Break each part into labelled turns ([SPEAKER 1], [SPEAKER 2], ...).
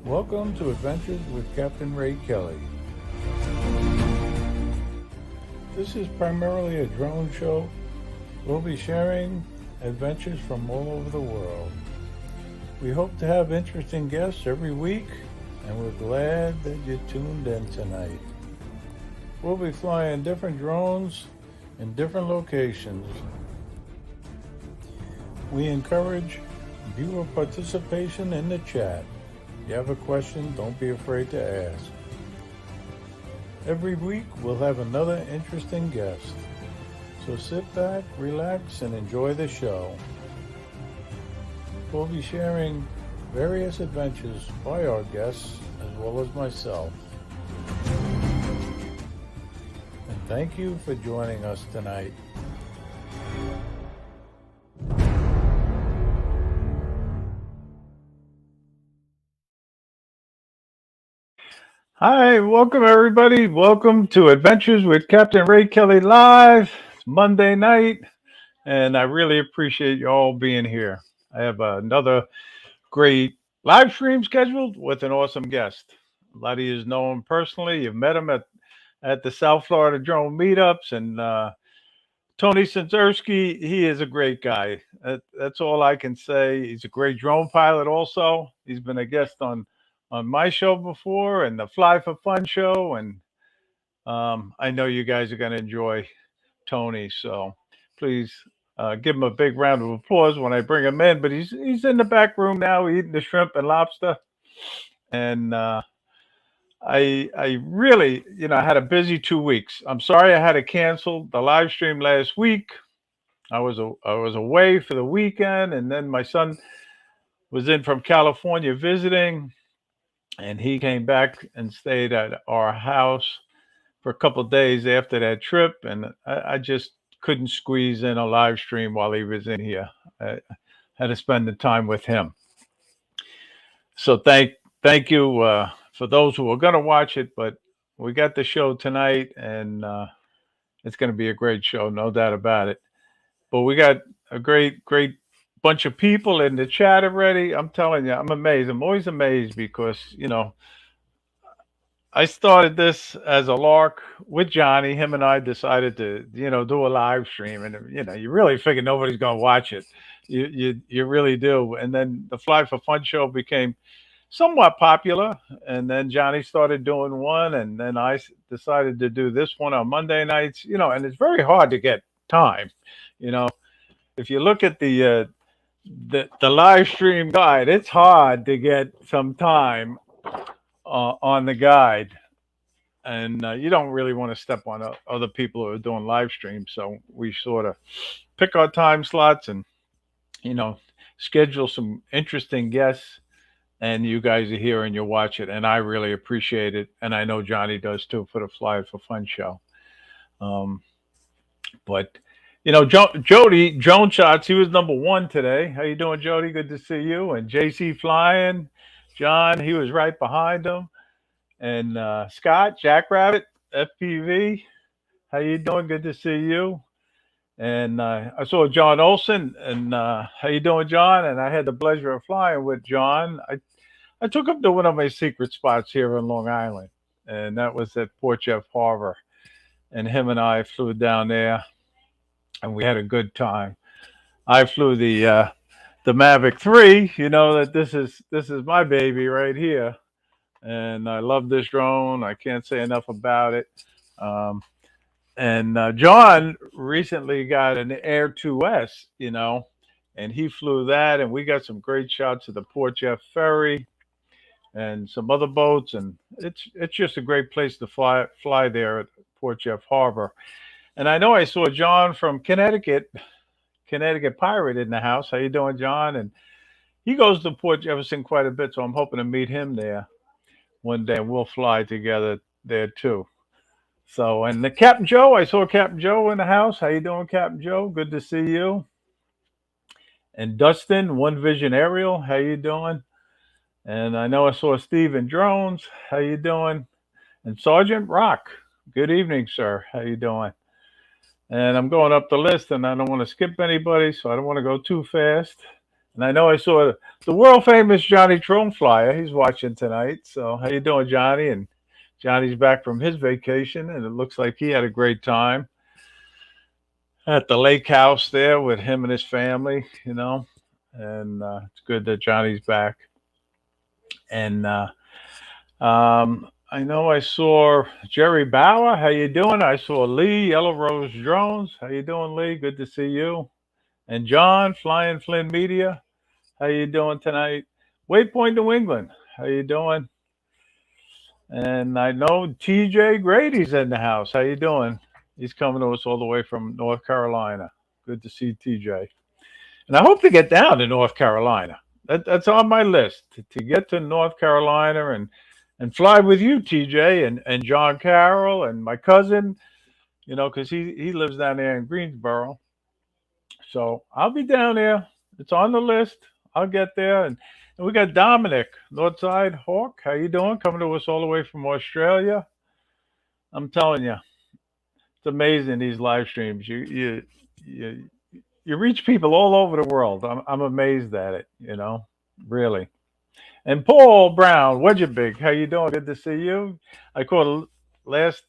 [SPEAKER 1] Welcome to Adventures with Captain Ray Kelly. This is primarily a drone show. We'll be sharing adventures from all over the world. We hope to have interesting guests every week, and we're glad that you tuned in tonight. We'll be flying different drones in different locations. We encourage viewer participation in the chat. If you have a question, don't be afraid to ask. Every week, we'll have another interesting guest. So sit back, relax, and enjoy the show. We'll be sharing various adventures by our guests as well as myself. And thank you for joining us tonight. Hi, welcome everybody. Welcome to Adventures with Captain Ray Kelly Live. It's Monday night, and I really appreciate you all being here. I have another great live stream scheduled with an awesome guest. A lot of you know him personally. You've met him at the South Florida Drone Meetups, and Tony Sinzerski, he is a great guy. That's all I can say. He's a great drone pilot also. He's been a guest on my show before and the Fly for Fun show. And I know you guys are going to enjoy Tony. So please give him a big round of applause when I bring him in. But he's in the back room now eating the shrimp and lobster. And I really, I had a busy 2 weeks. I'm sorry I had to cancel the live stream last week. I was away for the weekend, and then my son was in from California visiting, and he came back and stayed at our house for a couple of days after that trip, and I just couldn't squeeze in a live stream while he was in here. I had to spend the time with him. So thank you for those who are going to watch it, but we got the show tonight, and it's going to be a great show, no doubt about it. But we got a great bunch of people in the chat already. I'm telling you, I'm amazed. I'm always amazed because, I started this as a lark with Johnny. Him and I decided to, do a live stream, and you really figure nobody's going to watch it. You really do. And then the Fly for Fun show became somewhat popular, and then Johnny started doing one, and then I decided to do this one on Monday nights. And it's very hard to get time. You know, if you look at the live stream guide, it's hard to get some time on the guide, and you don't really want to step on other people who are doing live streams. So we sort of pick our time slots and you know schedule some interesting guests, and you guys are here and you watch it, and I really appreciate it, and I know Johnny does too for the Fly for Fun show. Um, but Jody Joan Shots, he was number one today. How you doing, Jody? Good to see you. And JC Flying, John, he was right behind him. And Scott Jackrabbit FPV, how you doing? Good to see you. And I saw John Olson, and how you doing, John? And I had the pleasure of flying with John. I took him to one of my secret spots here in Long Island, and that was at Port Jeff Harbor. And him and I flew down there, and we had a good time. I flew the Mavic 3. You know that this is my baby right here, and I love this drone. I can't say enough about it. Um, and John recently got an Air 2S, and he flew that, and we got some great shots of the Port Jeff Ferry and some other boats, and it's just a great place to fly there at Port Jeff Harbor. And I know I saw John from Connecticut Pirate in the house. How you doing, John? And he goes to Port Jefferson quite a bit, so I'm hoping to meet him there one day, and we'll fly together there too. So, and the Captain Joe, I saw Captain Joe in the house. How you doing, Captain Joe? Good to see you. And Dustin, One Vision Aerial, how you doing? And I know I saw Steve in Drones. How you doing? And Sergeant Rock, good evening, sir. How you doing? And I'm going up the list, and I don't want to skip anybody, so I don't want to go too fast. And I know I saw the world famous Johnny Trone Flyer. He's watching tonight. So how you doing, Johnny? And Johnny's back from his vacation, and it looks like he had a great time at the lake house there with him and his family. And it's good that Johnny's back. And I know I saw Jerry Bauer. How you doing? I saw Lee Yellow Rose Jones. How you doing, Lee? Good to see you. And John Flying Flynn Media. How you doing tonight? Waypoint New England. How you doing? And I know TJ Grady's in the house. How you doing? He's coming to us all the way from North Carolina. Good to see TJ. And I hope to get down to North Carolina. That's on my list to get to North Carolina and fly with you, TJ, and John Carroll and my cousin. Because he lives down there in Greensboro. So I'll be down there. It's on the list. I'll get there. And we got Dominic, Northside Hawk. How you doing? Coming to us all the way from Australia. I'm telling you, it's amazing these live streams. You you reach people all over the world. I'm amazed at it. Really. And Paul Brown, Wedget Big, how you doing? Good to see you. I caught last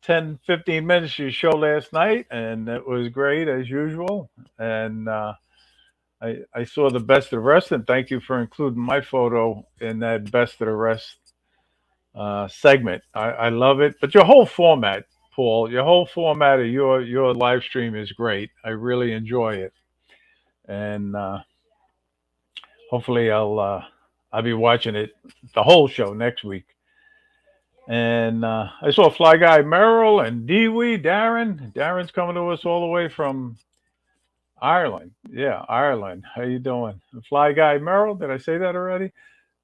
[SPEAKER 1] 10, 15 minutes of your show last night, and it was great as usual. And I saw the best of the rest, and thank you for including my photo in that best of the rest segment. I love it. But your whole format, Paul, your whole format of your live stream is great. I really enjoy it, and hopefully I'll be watching it the whole show next week. And I saw Fly Guy Merrill and Dewey Darren. Darren's coming to us all the way from Ireland. Yeah, Ireland. How you doing? Fly Guy Merrill. Did I say that already?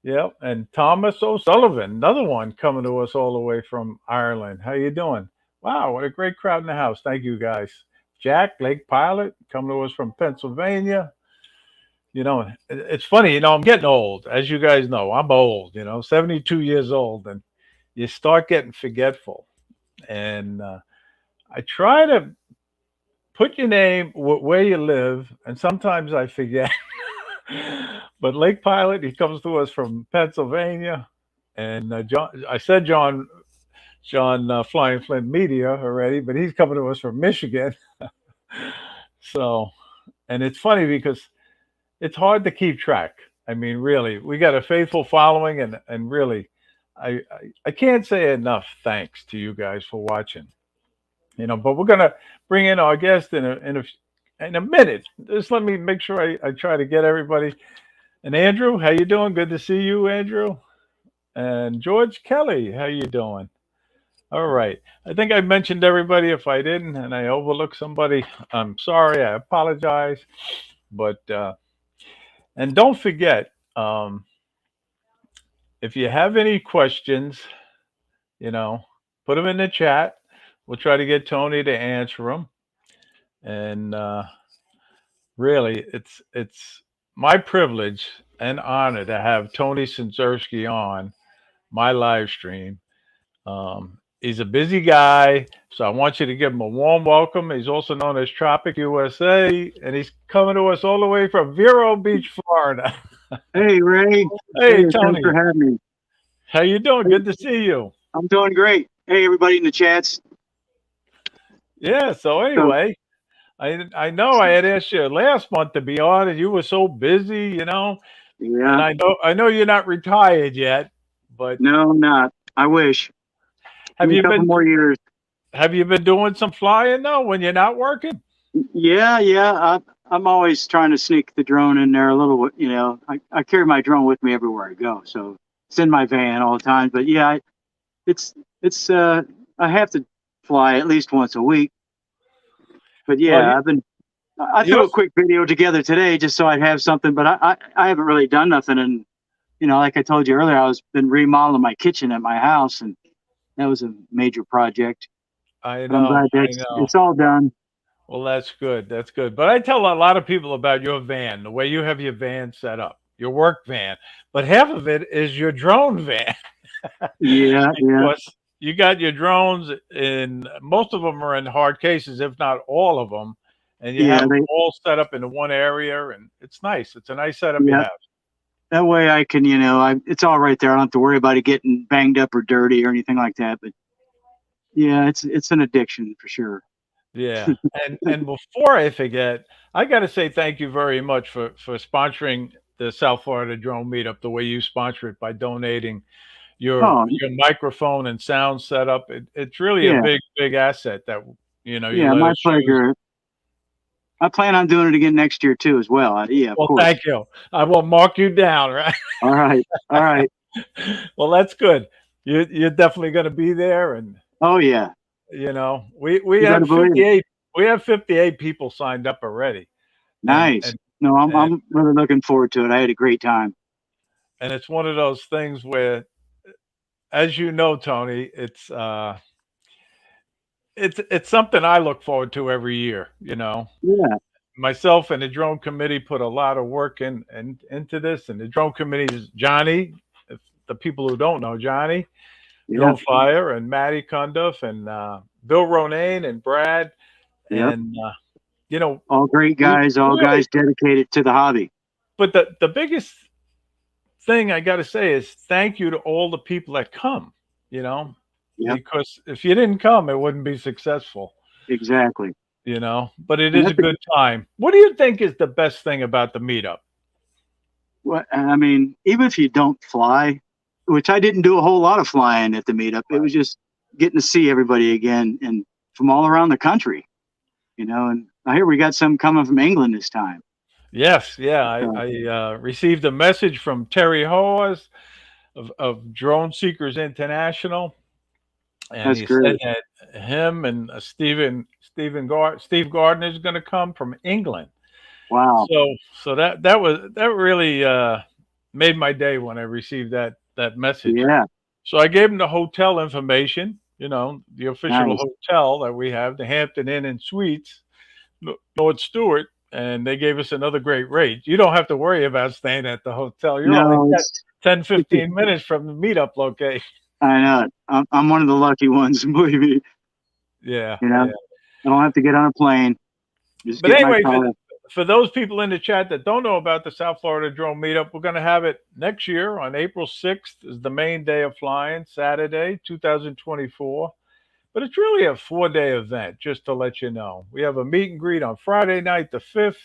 [SPEAKER 1] Yep. And Thomas O'Sullivan, another one coming to us all the way from Ireland. How you doing? Wow, what a great crowd in the house. Thank you guys. Jack Lake Pilot coming to us from Pennsylvania. It's funny. I'm getting old, as you guys know. I'm old. 72 years old, and you start getting forgetful. And I try to put your name where you live, and sometimes I forget. But Lake Pilot, he comes to us from Pennsylvania, and I said John Flying Flint Media already, but he's coming to us from Michigan. So, and it's funny because it's hard to keep track. I mean, really, we got a faithful following, and really, I can't say enough thanks to you guys for watching. But we're gonna bring in our guest in a minute. Just let me make sure I try to get everybody. And Andrew, how you doing? Good to see you, Andrew. And George Kelly, how you doing? All right. I think I mentioned everybody. If I didn't and I overlooked somebody, I'm sorry. I apologize. But and don't forget, if you have any questions, put them in the chat. We'll try to get Tony to answer them. And really, it's my privilege and honor to have Tony Sinzerski on my live stream. He's a busy guy, so I want you to give him a warm welcome. He's also known as Tropic USA, and he's coming to us all the way from Vero Beach, Florida.
[SPEAKER 2] Hey, Ray.
[SPEAKER 1] Hey,
[SPEAKER 2] thanks
[SPEAKER 1] Tony.
[SPEAKER 2] for having me.
[SPEAKER 1] How you doing? Good to see you.
[SPEAKER 2] I'm doing great. Hey, everybody in the chats.
[SPEAKER 1] Yeah. So anyway, I know I had asked you last month to be on, and you were so busy, And
[SPEAKER 2] Yeah.
[SPEAKER 1] I know you're not retired yet, but
[SPEAKER 2] No, I'm not. I wish. Give
[SPEAKER 1] have
[SPEAKER 2] me a
[SPEAKER 1] you
[SPEAKER 2] couple
[SPEAKER 1] been
[SPEAKER 2] more years.
[SPEAKER 1] have you been doing some flying though when you're not working?
[SPEAKER 2] Yeah. I'm always trying to sneak the drone in there a little. I carry my drone with me everywhere I go, so it's in my van all the time. But yeah, it's I have to fly at least once a week. But
[SPEAKER 1] Well,
[SPEAKER 2] yeah, I threw
[SPEAKER 1] you're
[SPEAKER 2] a quick video together today just so I'd have something. But I haven't really done nothing, and like I told you earlier, I was been remodeling my kitchen at my house, and that was a major project.
[SPEAKER 1] I
[SPEAKER 2] But I'm
[SPEAKER 1] know,
[SPEAKER 2] glad
[SPEAKER 1] I
[SPEAKER 2] that's
[SPEAKER 1] know.
[SPEAKER 2] it's all done.
[SPEAKER 1] Well, that's good. That's good. But I tell a lot of people about your van, the way you have your van set up, your work van. But half of it is your drone van
[SPEAKER 2] Yeah, yeah.
[SPEAKER 1] because you got your drones in most of them are in hard cases, if not all of them. and you
[SPEAKER 2] Yeah,
[SPEAKER 1] have them
[SPEAKER 2] they
[SPEAKER 1] all set up into one area, and it's nice. It's a nice setup you
[SPEAKER 2] yeah.
[SPEAKER 1] have.
[SPEAKER 2] That way I can, it's all right there. I don't have to worry about it getting banged up or dirty or anything like that. But yeah, it's an addiction for sure.
[SPEAKER 1] Yeah, and before I forget, I got to say thank you very much for sponsoring the South Florida Drone Meetup the way you sponsor it by donating
[SPEAKER 2] Oh,
[SPEAKER 1] your microphone and sound setup. It's really a
[SPEAKER 2] yeah,
[SPEAKER 1] big asset that you
[SPEAKER 2] yeah,
[SPEAKER 1] let
[SPEAKER 2] my
[SPEAKER 1] us use.
[SPEAKER 2] pleasure. I plan on doing it again next year too, as well. Yeah, of
[SPEAKER 1] Well,
[SPEAKER 2] course.
[SPEAKER 1] thank you. I will mark you down, right?
[SPEAKER 2] All right, all right.
[SPEAKER 1] Well, that's good. You're definitely going to be there, and
[SPEAKER 2] Oh yeah,
[SPEAKER 1] we
[SPEAKER 2] you better
[SPEAKER 1] have
[SPEAKER 2] believe it.
[SPEAKER 1] 58 people signed up already, and
[SPEAKER 2] Nice.
[SPEAKER 1] and
[SPEAKER 2] No, I'm
[SPEAKER 1] and
[SPEAKER 2] I'm really looking forward to it. I had a great time.
[SPEAKER 1] and it's one of those things where, as you know, Tony, it's something I look forward to every year.
[SPEAKER 2] Yeah,
[SPEAKER 1] Myself and the drone committee put a lot of work into this, and the drone committee is Johnny. If the people who don't know Johnny,
[SPEAKER 2] yeah,
[SPEAKER 1] Joe Fire, and Matty Cundiff, and Bill Ronayne, and Brad,
[SPEAKER 2] yep.
[SPEAKER 1] and you know,
[SPEAKER 2] All great
[SPEAKER 1] we
[SPEAKER 2] guys, all
[SPEAKER 1] really.
[SPEAKER 2] guys dedicated to the hobby.
[SPEAKER 1] But the biggest thing I got to say is thank you to all the people that come. You know,
[SPEAKER 2] Yep,
[SPEAKER 1] because if you didn't come, it wouldn't be successful.
[SPEAKER 2] exactly.
[SPEAKER 1] But it
[SPEAKER 2] And
[SPEAKER 1] is a
[SPEAKER 2] that's a,
[SPEAKER 1] good time. What do you think is the best thing about the meetup?
[SPEAKER 2] what I mean. Even if you don't fly, which I didn't do a whole lot of flying at the meetup, it was just getting to see everybody again and from all around the country. And I hear we got some coming from England this time.
[SPEAKER 1] Yes, yeah.
[SPEAKER 2] So
[SPEAKER 1] I received a message from Terry Hawes of Drone Seekers International, and
[SPEAKER 2] that's
[SPEAKER 1] he said
[SPEAKER 2] great.
[SPEAKER 1] that him and Steve Gardner is going to come from England.
[SPEAKER 2] Wow.
[SPEAKER 1] So that really made my day when I received that message.
[SPEAKER 2] Yeah.
[SPEAKER 1] So I gave him the hotel information, the official
[SPEAKER 2] Nice.
[SPEAKER 1] hotel that we have, the Hampton Inn and Suites, North Stewart, and they gave us another great rate. You don't have to worry about staying at the hotel. You're only
[SPEAKER 2] No,
[SPEAKER 1] 10
[SPEAKER 2] it's
[SPEAKER 1] 15 minutes from the meetup location.
[SPEAKER 2] I know it. I'm one of the lucky ones, believe me.
[SPEAKER 1] Yeah,
[SPEAKER 2] You know,
[SPEAKER 1] yeah.
[SPEAKER 2] I don't have to get on a plane. Just
[SPEAKER 1] But
[SPEAKER 2] get my
[SPEAKER 1] anyway,
[SPEAKER 2] car.
[SPEAKER 1] for those people in the chat that don't know about the South Florida Drone Meetup, we're going to have it next year on April 6th is the main day of flying, Saturday, 2024. But it's really a 4-day event, just to let you know. We have a meet and greet on Friday night, the 5th,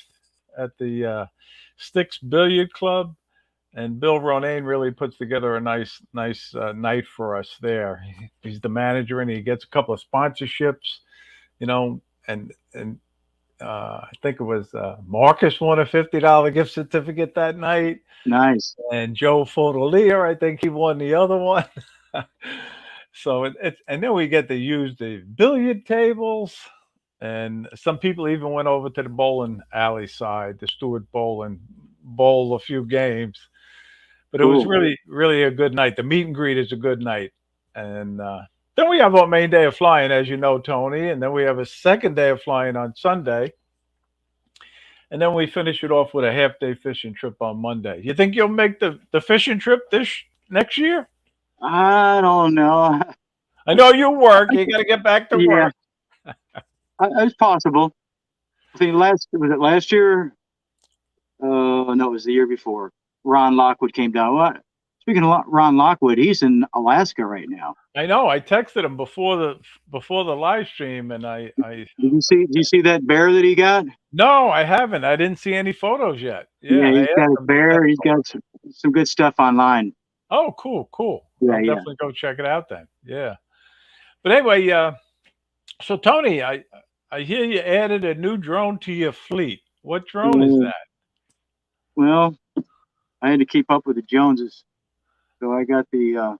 [SPEAKER 1] at the Sticks Billiard Club. And Bill Ronayne really puts together a nice night for us there. He's the manager, and he gets a couple of sponsorships, and I think it was Marcus won a $50 gift certificate that night,
[SPEAKER 2] Nice.
[SPEAKER 1] and Joe Fotolier, I think he won the other one. So and then we get to use the billiard tables, and some people even went over to the bowling alley side, the Stewart Bowl, and bowl a few games. But it was
[SPEAKER 2] Cool.
[SPEAKER 1] really a good night. The meet and greet is a good night, and then we have our main day of flying, as you know, Tony, and then we have a second day of flying on Sunday, and then we finish it off with a half day fishing trip on Monday. You think you'll make the fishing trip this next year?
[SPEAKER 2] I don't know.
[SPEAKER 1] I know you work. You got to get back to
[SPEAKER 2] Yeah,
[SPEAKER 1] work.
[SPEAKER 2] it's possible. I think last year? No, it was the year before. Ron Lockwood came down. What? Speaking of Ron Lockwood, he's in Alaska right now.
[SPEAKER 1] I know. I texted him before the live stream, and I
[SPEAKER 2] Did you see that bear that he got?
[SPEAKER 1] no, I haven't. I didn't see any photos yet.
[SPEAKER 2] Yeah,
[SPEAKER 1] Yeah, I
[SPEAKER 2] he's got
[SPEAKER 1] asked
[SPEAKER 2] a
[SPEAKER 1] him to send
[SPEAKER 2] bear. He's got
[SPEAKER 1] photos.
[SPEAKER 2] some good stuff online.
[SPEAKER 1] Oh, cool.
[SPEAKER 2] Yeah,
[SPEAKER 1] I'll
[SPEAKER 2] yeah.
[SPEAKER 1] definitely go check it out then. Yeah. But anyway, so Tony, I hear you added a new drone to your fleet. What drone is
[SPEAKER 2] Uh,
[SPEAKER 1] that?
[SPEAKER 2] well, I had to keep up with the Joneses, so I got the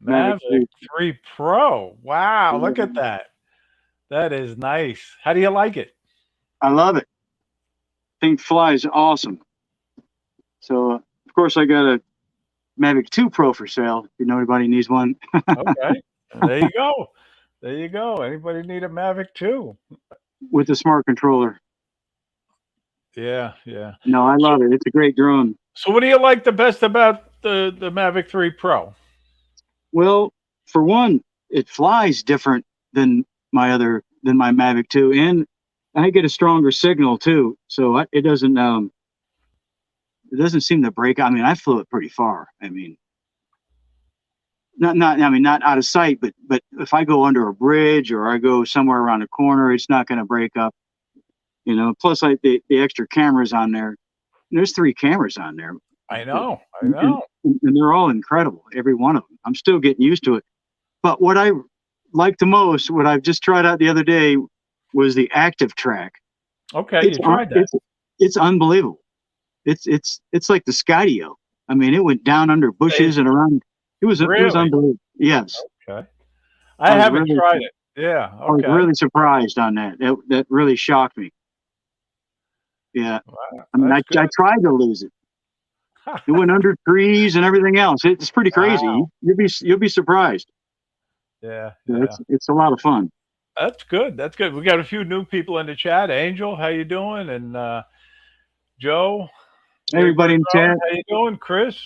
[SPEAKER 2] Mavic
[SPEAKER 1] Mavic
[SPEAKER 2] 3.
[SPEAKER 1] 3 Pro. Wow, look at
[SPEAKER 2] Um,
[SPEAKER 1] that. That is nice. How do you like it?
[SPEAKER 2] I love it. Thing flies awesome. So, of course, I got a Mavic 2 Pro for sale. If you know anybody needs one
[SPEAKER 1] Okay. There you go. There you go. Anybody need a Mavic 2?
[SPEAKER 2] with a smart controller.
[SPEAKER 1] Yeah, yeah.
[SPEAKER 2] No, I
[SPEAKER 1] So
[SPEAKER 2] love it. It's a great drone.
[SPEAKER 1] so what do you like the best about the Mavic 3 Pro?
[SPEAKER 2] Well, for one, it flies different than my Mavic 2, and I get a stronger signal too, so it doesn't seem to break. I mean, I flew it pretty far. I mean, not out of sight, but if I go under a bridge or I go somewhere around a corner, it's not going to break up. You know, plus like the extra cameras on there. There's 3 cameras on there.
[SPEAKER 1] I know. I
[SPEAKER 2] and,
[SPEAKER 1] know.
[SPEAKER 2] and they're all incredible, every one of them. I'm still getting used to it. But what I like the most, what I've just tried out the other day, was the active track.
[SPEAKER 1] Okay, you tried that.
[SPEAKER 2] It's unbelievable. It's like the Skydio. I mean, it went down under bushes and around. It was unbelievable. Yes.
[SPEAKER 1] Okay. I haven't tried it. Yeah. Okay.
[SPEAKER 2] I was really surprised on that. That really shocked me. Yeah.
[SPEAKER 1] Wow,
[SPEAKER 2] I mean, I tried to lose it. It went under trees and everything else. It's pretty crazy.
[SPEAKER 1] Wow.
[SPEAKER 2] You'll be surprised.
[SPEAKER 1] Yeah.
[SPEAKER 2] It's a lot of fun.
[SPEAKER 1] That's good. That's good. We got a few new people in the chat. Angel, how you doing? And Joe.
[SPEAKER 2] Everybody in the chat.
[SPEAKER 1] How you doing, Chris?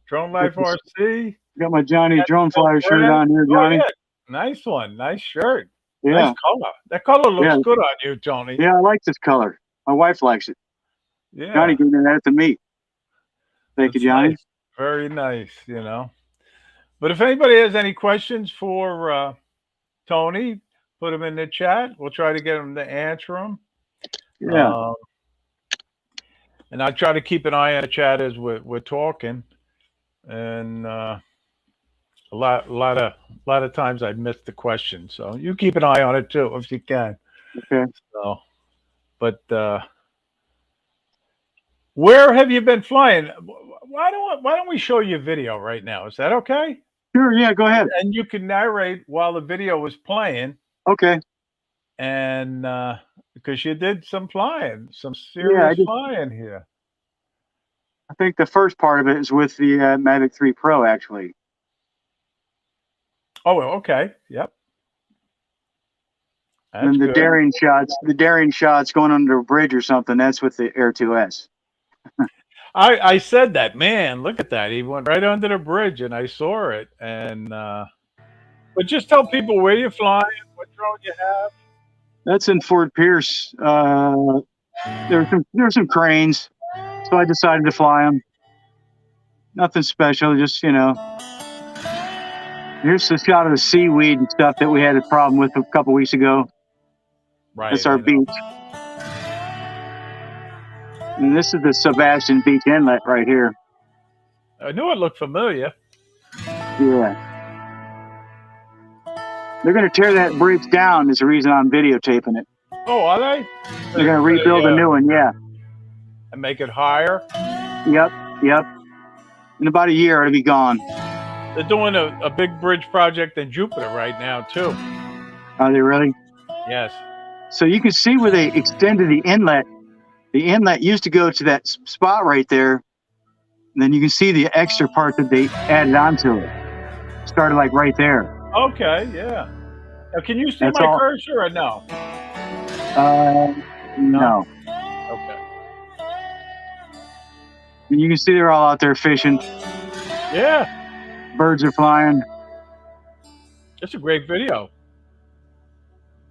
[SPEAKER 1] Drone Life RC.
[SPEAKER 2] Got my Johnny Drone Flyer shirt on here, Johnny.
[SPEAKER 1] Oh, yeah. Nice one. Nice shirt.
[SPEAKER 2] Yeah.
[SPEAKER 1] Nice color. That color looks good on you, Tony.
[SPEAKER 2] Yeah, I like this color. My wife likes it.
[SPEAKER 1] Yeah.
[SPEAKER 2] Johnny gave me that to me. Thank you, Johnny.
[SPEAKER 1] Nice. Very nice, you know. But if anybody has any questions for Tony, put them in the chat. We'll try to get them to answer them.
[SPEAKER 2] Yeah.
[SPEAKER 1] And I try to keep an eye on the chat as we're talking. And a lot of times I miss the question, so you keep an eye on it too if you can.
[SPEAKER 2] Okay.
[SPEAKER 1] So, but where have you been flying? Why don't we show you a video right now? Is that okay?
[SPEAKER 2] Sure. Yeah. Go ahead.
[SPEAKER 1] And you can narrate while the video was playing.
[SPEAKER 2] Okay.
[SPEAKER 1] And because you did some flying, some serious flying here.
[SPEAKER 2] I think the first part of it is with the Mavic 3 Pro, actually.
[SPEAKER 1] Oh, okay. Yep. That's
[SPEAKER 2] and the
[SPEAKER 1] good.
[SPEAKER 2] daring shots going under a bridge or something, that's with the Air 2S.
[SPEAKER 1] I said that, man, look at that. He went right under the bridge and I saw it. And but just tell people where you're flying, what drone you have.
[SPEAKER 2] That's in Fort Pierce. There's some cranes, so I decided to fly them. Nothing special, just, you know. Here's the shot of the seaweed and stuff that we had a problem with a couple weeks ago.
[SPEAKER 1] Right.
[SPEAKER 2] That's our beach. And this is the Sebastian Beach Inlet right here.
[SPEAKER 1] I knew it looked familiar.
[SPEAKER 2] Yeah. They're going to tear that bridge down is the reason I'm videotaping it.
[SPEAKER 1] Oh, are they?
[SPEAKER 2] They're going to rebuild a new one, yeah.
[SPEAKER 1] And make it higher?
[SPEAKER 2] Yep. In about a year, it'll be gone.
[SPEAKER 1] They're doing a big bridge project in Jupiter right now, too.
[SPEAKER 2] Are they really?
[SPEAKER 1] Yes.
[SPEAKER 2] So you can see where they extended the inlet. The inlet used to go to that spot right there. And then you can see the extra part that they added onto it. Started like right there.
[SPEAKER 1] Okay, yeah. Now, can you see my cursor or no?
[SPEAKER 2] No.
[SPEAKER 1] Okay.
[SPEAKER 2] And you can see they're all out there fishing.
[SPEAKER 1] Yeah.
[SPEAKER 2] Birds are flying.
[SPEAKER 1] It's a great video.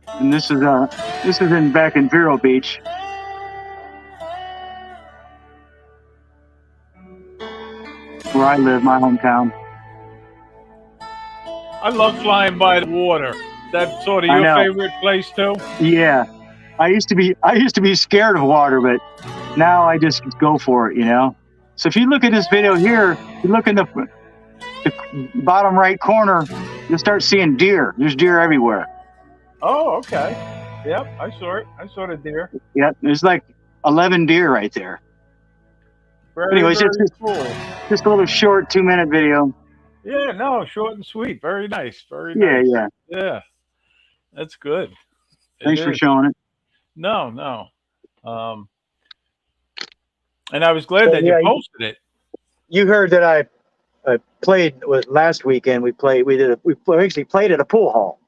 [SPEAKER 2] And this is back in Vero Beach. Where I live, my hometown.
[SPEAKER 1] I love flying by the water. That's sort of your favorite place too?
[SPEAKER 2] Yeah. I used to be scared of water, but now I just go for it, you know. So if you look at this video here, you look in the bottom right corner, you'll start seeing deer. There's deer everywhere.
[SPEAKER 1] Oh, okay. Yep, I saw it. I saw the deer.
[SPEAKER 2] Yep, there's like 11 deer right there. Anyways,
[SPEAKER 1] cool.
[SPEAKER 2] Just a little short 2-minute video.
[SPEAKER 1] Yeah, no, short and sweet. Very nice. Very nice. Yeah. That's good.
[SPEAKER 2] Thanks for showing it.
[SPEAKER 1] No. And I was glad that you posted it.
[SPEAKER 2] You heard that I played last weekend. We actually played at a pool hall.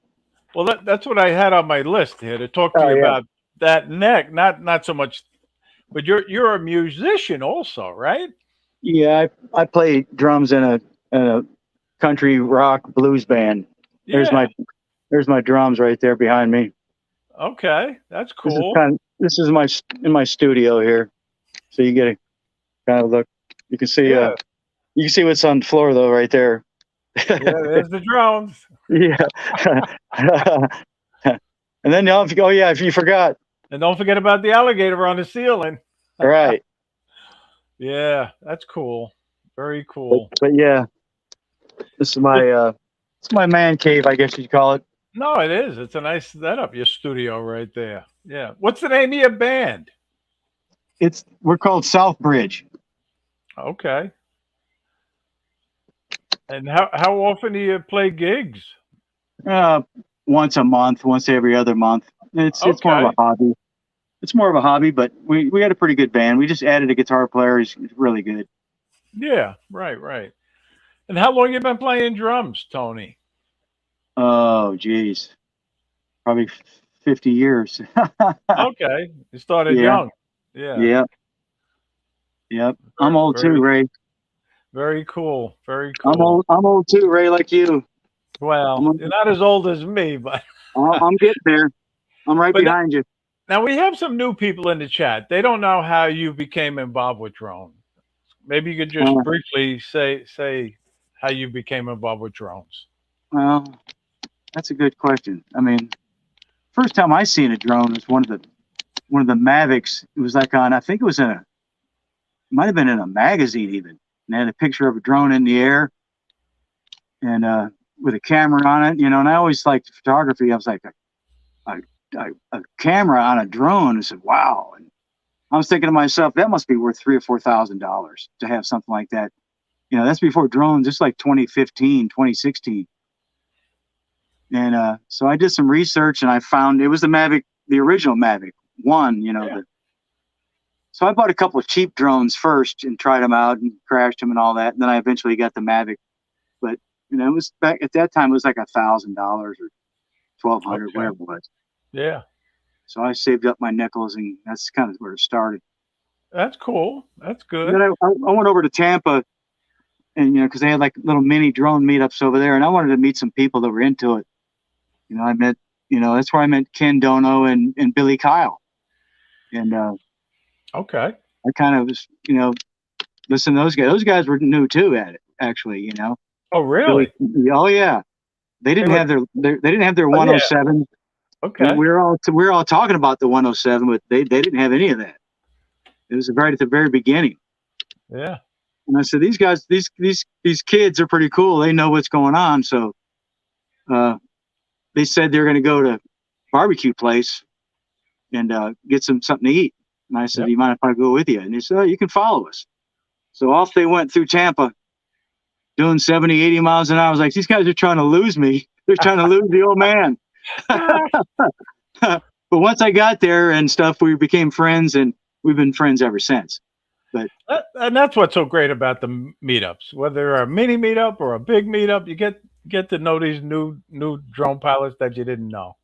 [SPEAKER 1] Well, that's what I had on my list here to talk to you about. That neck, not so much, but you're a musician also, right?
[SPEAKER 2] Yeah, I play drums in a country rock blues band.
[SPEAKER 1] Yeah.
[SPEAKER 2] There's my drums right there behind me.
[SPEAKER 1] Okay, that's cool.
[SPEAKER 2] this is in my studio here, so you get a kind of look. You can see
[SPEAKER 1] Yeah,
[SPEAKER 2] you can see what's on the floor though, right there.
[SPEAKER 1] yeah. There's the drones,
[SPEAKER 2] Yeah. And then oh yeah, if you forgot,
[SPEAKER 1] and don't forget about the alligator on the ceiling.
[SPEAKER 2] right?
[SPEAKER 1] Yeah, that's cool. Very
[SPEAKER 2] But,
[SPEAKER 1] cool.
[SPEAKER 2] but yeah, this is
[SPEAKER 1] Well,
[SPEAKER 2] my it's my man cave, I guess you'd call it.
[SPEAKER 1] no, it is. It's a nice setup. Your studio right there. Yeah. What's the name of your band?
[SPEAKER 2] It's we're called Southbridge.
[SPEAKER 1] Okay. And how often do you play gigs?
[SPEAKER 2] Uh, once a month, once every other month. It's more of a
[SPEAKER 1] Okay.
[SPEAKER 2] hobby. It's more of a hobby, but we had a pretty good band. We just added a guitar player. He's really good.
[SPEAKER 1] Yeah. Right. Right. And how long you been playing drums, Tony?
[SPEAKER 2] Oh, geez, probably 50 years.
[SPEAKER 1] Okay. You started
[SPEAKER 2] Yeah,
[SPEAKER 1] young. Yeah.
[SPEAKER 2] yeah, yep. I'm
[SPEAKER 1] Very,
[SPEAKER 2] old too,
[SPEAKER 1] very,
[SPEAKER 2] Ray.
[SPEAKER 1] very cool. Very cool.
[SPEAKER 2] I'm old too, Ray, like you. I'm
[SPEAKER 1] Well, you're not as old as me, but
[SPEAKER 2] I'm getting there. I'm right
[SPEAKER 1] but
[SPEAKER 2] behind you.
[SPEAKER 1] now we have some new people in the chat. They don't know how you became involved with drones. Maybe you could just
[SPEAKER 2] Uh,
[SPEAKER 1] briefly say how you became involved with drones.
[SPEAKER 2] well, that's a good question. I mean, first time I seen a drone was one of the Mavics. It was like on I think it was in a might have been in a magazine even. And they had a picture of a drone in the air and with a camera on it, you know. And I always liked photography. I was like a, a camera on a drone. I said, wow. And I was thinking to myself, that must be worth $3,000 or $4,000 to have something like that. You know, that's before drones. It's like 2015, 2016. And so I did some research and I found it was the Mavic, the original Mavic one, you know.
[SPEAKER 1] Yeah.
[SPEAKER 2] So I bought a couple of cheap drones first and tried them out and crashed them and all that. And then I eventually got the Mavic. But, you know, it was back at that time, it was like $1,000 or 1,200,
[SPEAKER 1] Okay.
[SPEAKER 2] whatever it was.
[SPEAKER 1] Yeah.
[SPEAKER 2] So I saved up my nickels and that's kind of where it started.
[SPEAKER 1] That's cool. That's
[SPEAKER 2] And
[SPEAKER 1] good.
[SPEAKER 2] then I went over to Tampa and, you know, because they had like little mini drone meetups over there. And I wanted to meet some people that were into it. You know, I met, you know, that's where I met Ken Dono and Billy Kyle. And
[SPEAKER 1] Okay.
[SPEAKER 2] I kind of was, you know, listen to those guys. Those guys were new too at it, actually, you know.
[SPEAKER 1] Oh,
[SPEAKER 2] Billy,
[SPEAKER 1] really?
[SPEAKER 2] oh yeah, they
[SPEAKER 1] They
[SPEAKER 2] didn't
[SPEAKER 1] were.
[SPEAKER 2] have they didn't have their
[SPEAKER 1] Oh, yeah.
[SPEAKER 2] 107.
[SPEAKER 1] Okay.
[SPEAKER 2] We were all talking about the 107, but they didn't have any of that. It was right at the very beginning.
[SPEAKER 1] Yeah.
[SPEAKER 2] And I said, these guys, these kids are pretty cool. They know what's going on. So uh, they said they're going to go to barbecue place and get something to eat. And I said, do
[SPEAKER 1] Yep.
[SPEAKER 2] you mind if I go with you? And they said, oh, you can follow us. So off they went through Tampa doing 70, 80 miles an hour. I was like, these guys are trying to lose me. They're trying to lose the old man. But once I got there and stuff, we became friends and we've been friends ever since. But
[SPEAKER 1] And that's what's so great about the meetups. Whether they're a mini meetup or a big meetup, you get to know these new drone pilots that you didn't know.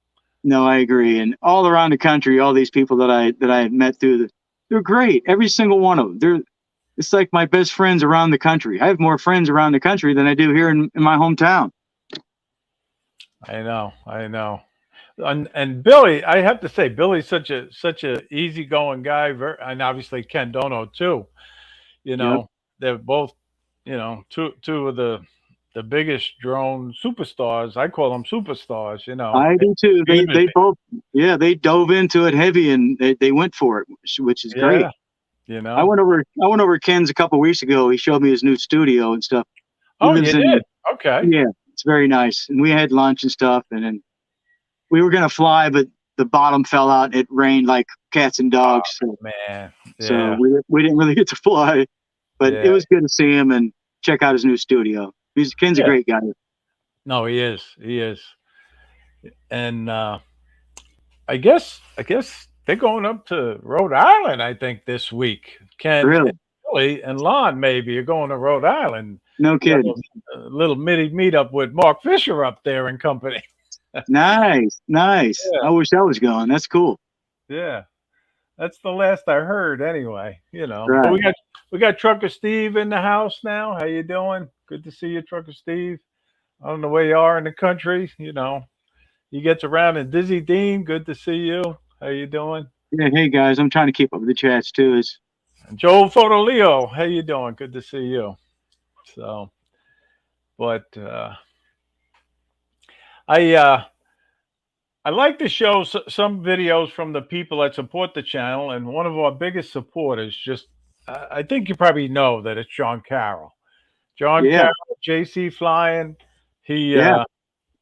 [SPEAKER 2] no, I agree. And all around the country, all these people that I met they're great. Every single one of them. It's like my best friends around the country. I have more friends around the country than I do here in my hometown.
[SPEAKER 1] I know. I know. And Billy, I have to say, Billy's such a easygoing guy, and obviously Ken Dono too. You
[SPEAKER 2] Yep.
[SPEAKER 1] know, they're both, two of the biggest drone superstars. I call them superstars.
[SPEAKER 2] I
[SPEAKER 1] In
[SPEAKER 2] do too.
[SPEAKER 1] the
[SPEAKER 2] They
[SPEAKER 1] community.
[SPEAKER 2] both, yeah, they dove into it heavy and they went for it, which is great.
[SPEAKER 1] Yeah, you know.
[SPEAKER 2] I went over to Ken's a couple of weeks ago. He showed me his new studio and stuff. He
[SPEAKER 1] Oh,
[SPEAKER 2] lives
[SPEAKER 1] you
[SPEAKER 2] in,
[SPEAKER 1] did. Okay.
[SPEAKER 2] yeah, it's very nice. And we had lunch and stuff. And then we were gonna fly, but the bottom fell out. It rained like cats and
[SPEAKER 1] Oh
[SPEAKER 2] dogs, so,
[SPEAKER 1] man.
[SPEAKER 2] so
[SPEAKER 1] Yeah.
[SPEAKER 2] we didn't really get to fly. But it
[SPEAKER 1] Yeah.
[SPEAKER 2] was good to see him and check out his new studio. Ken's a
[SPEAKER 1] Yeah.
[SPEAKER 2] great guy.
[SPEAKER 1] No, he is. He is. And I guess they're going up to Rhode Island. I think this week. Ken and
[SPEAKER 2] Really,
[SPEAKER 1] Billy and Lon maybe are going to Rhode Island.
[SPEAKER 2] no
[SPEAKER 1] You
[SPEAKER 2] kidding.
[SPEAKER 1] know, a little mini meetup with Mark Fisher up there and company.
[SPEAKER 2] Nice, nice.
[SPEAKER 1] Yeah,
[SPEAKER 2] I wish I was going. That's cool.
[SPEAKER 1] yeah. That's the last I heard anyway, But
[SPEAKER 2] Right.
[SPEAKER 1] we got Trucker Steve in the house now. How you doing? Good to see you, Trucker Steve. I don't know where you are in the country. He gets around. And Dizzy Dean, good to see you. How you doing?
[SPEAKER 2] Yeah, hey guys, I'm trying to keep up with the chats too. Is
[SPEAKER 1] And Joel Photo Leo, how you doing? Good to see you. So, but I I like to show some videos from the people that support the channel, and one of our biggest supporters. Just I think you probably know that it's John Carroll. John
[SPEAKER 2] yeah,
[SPEAKER 1] Carroll, JC Flying. He
[SPEAKER 2] yeah.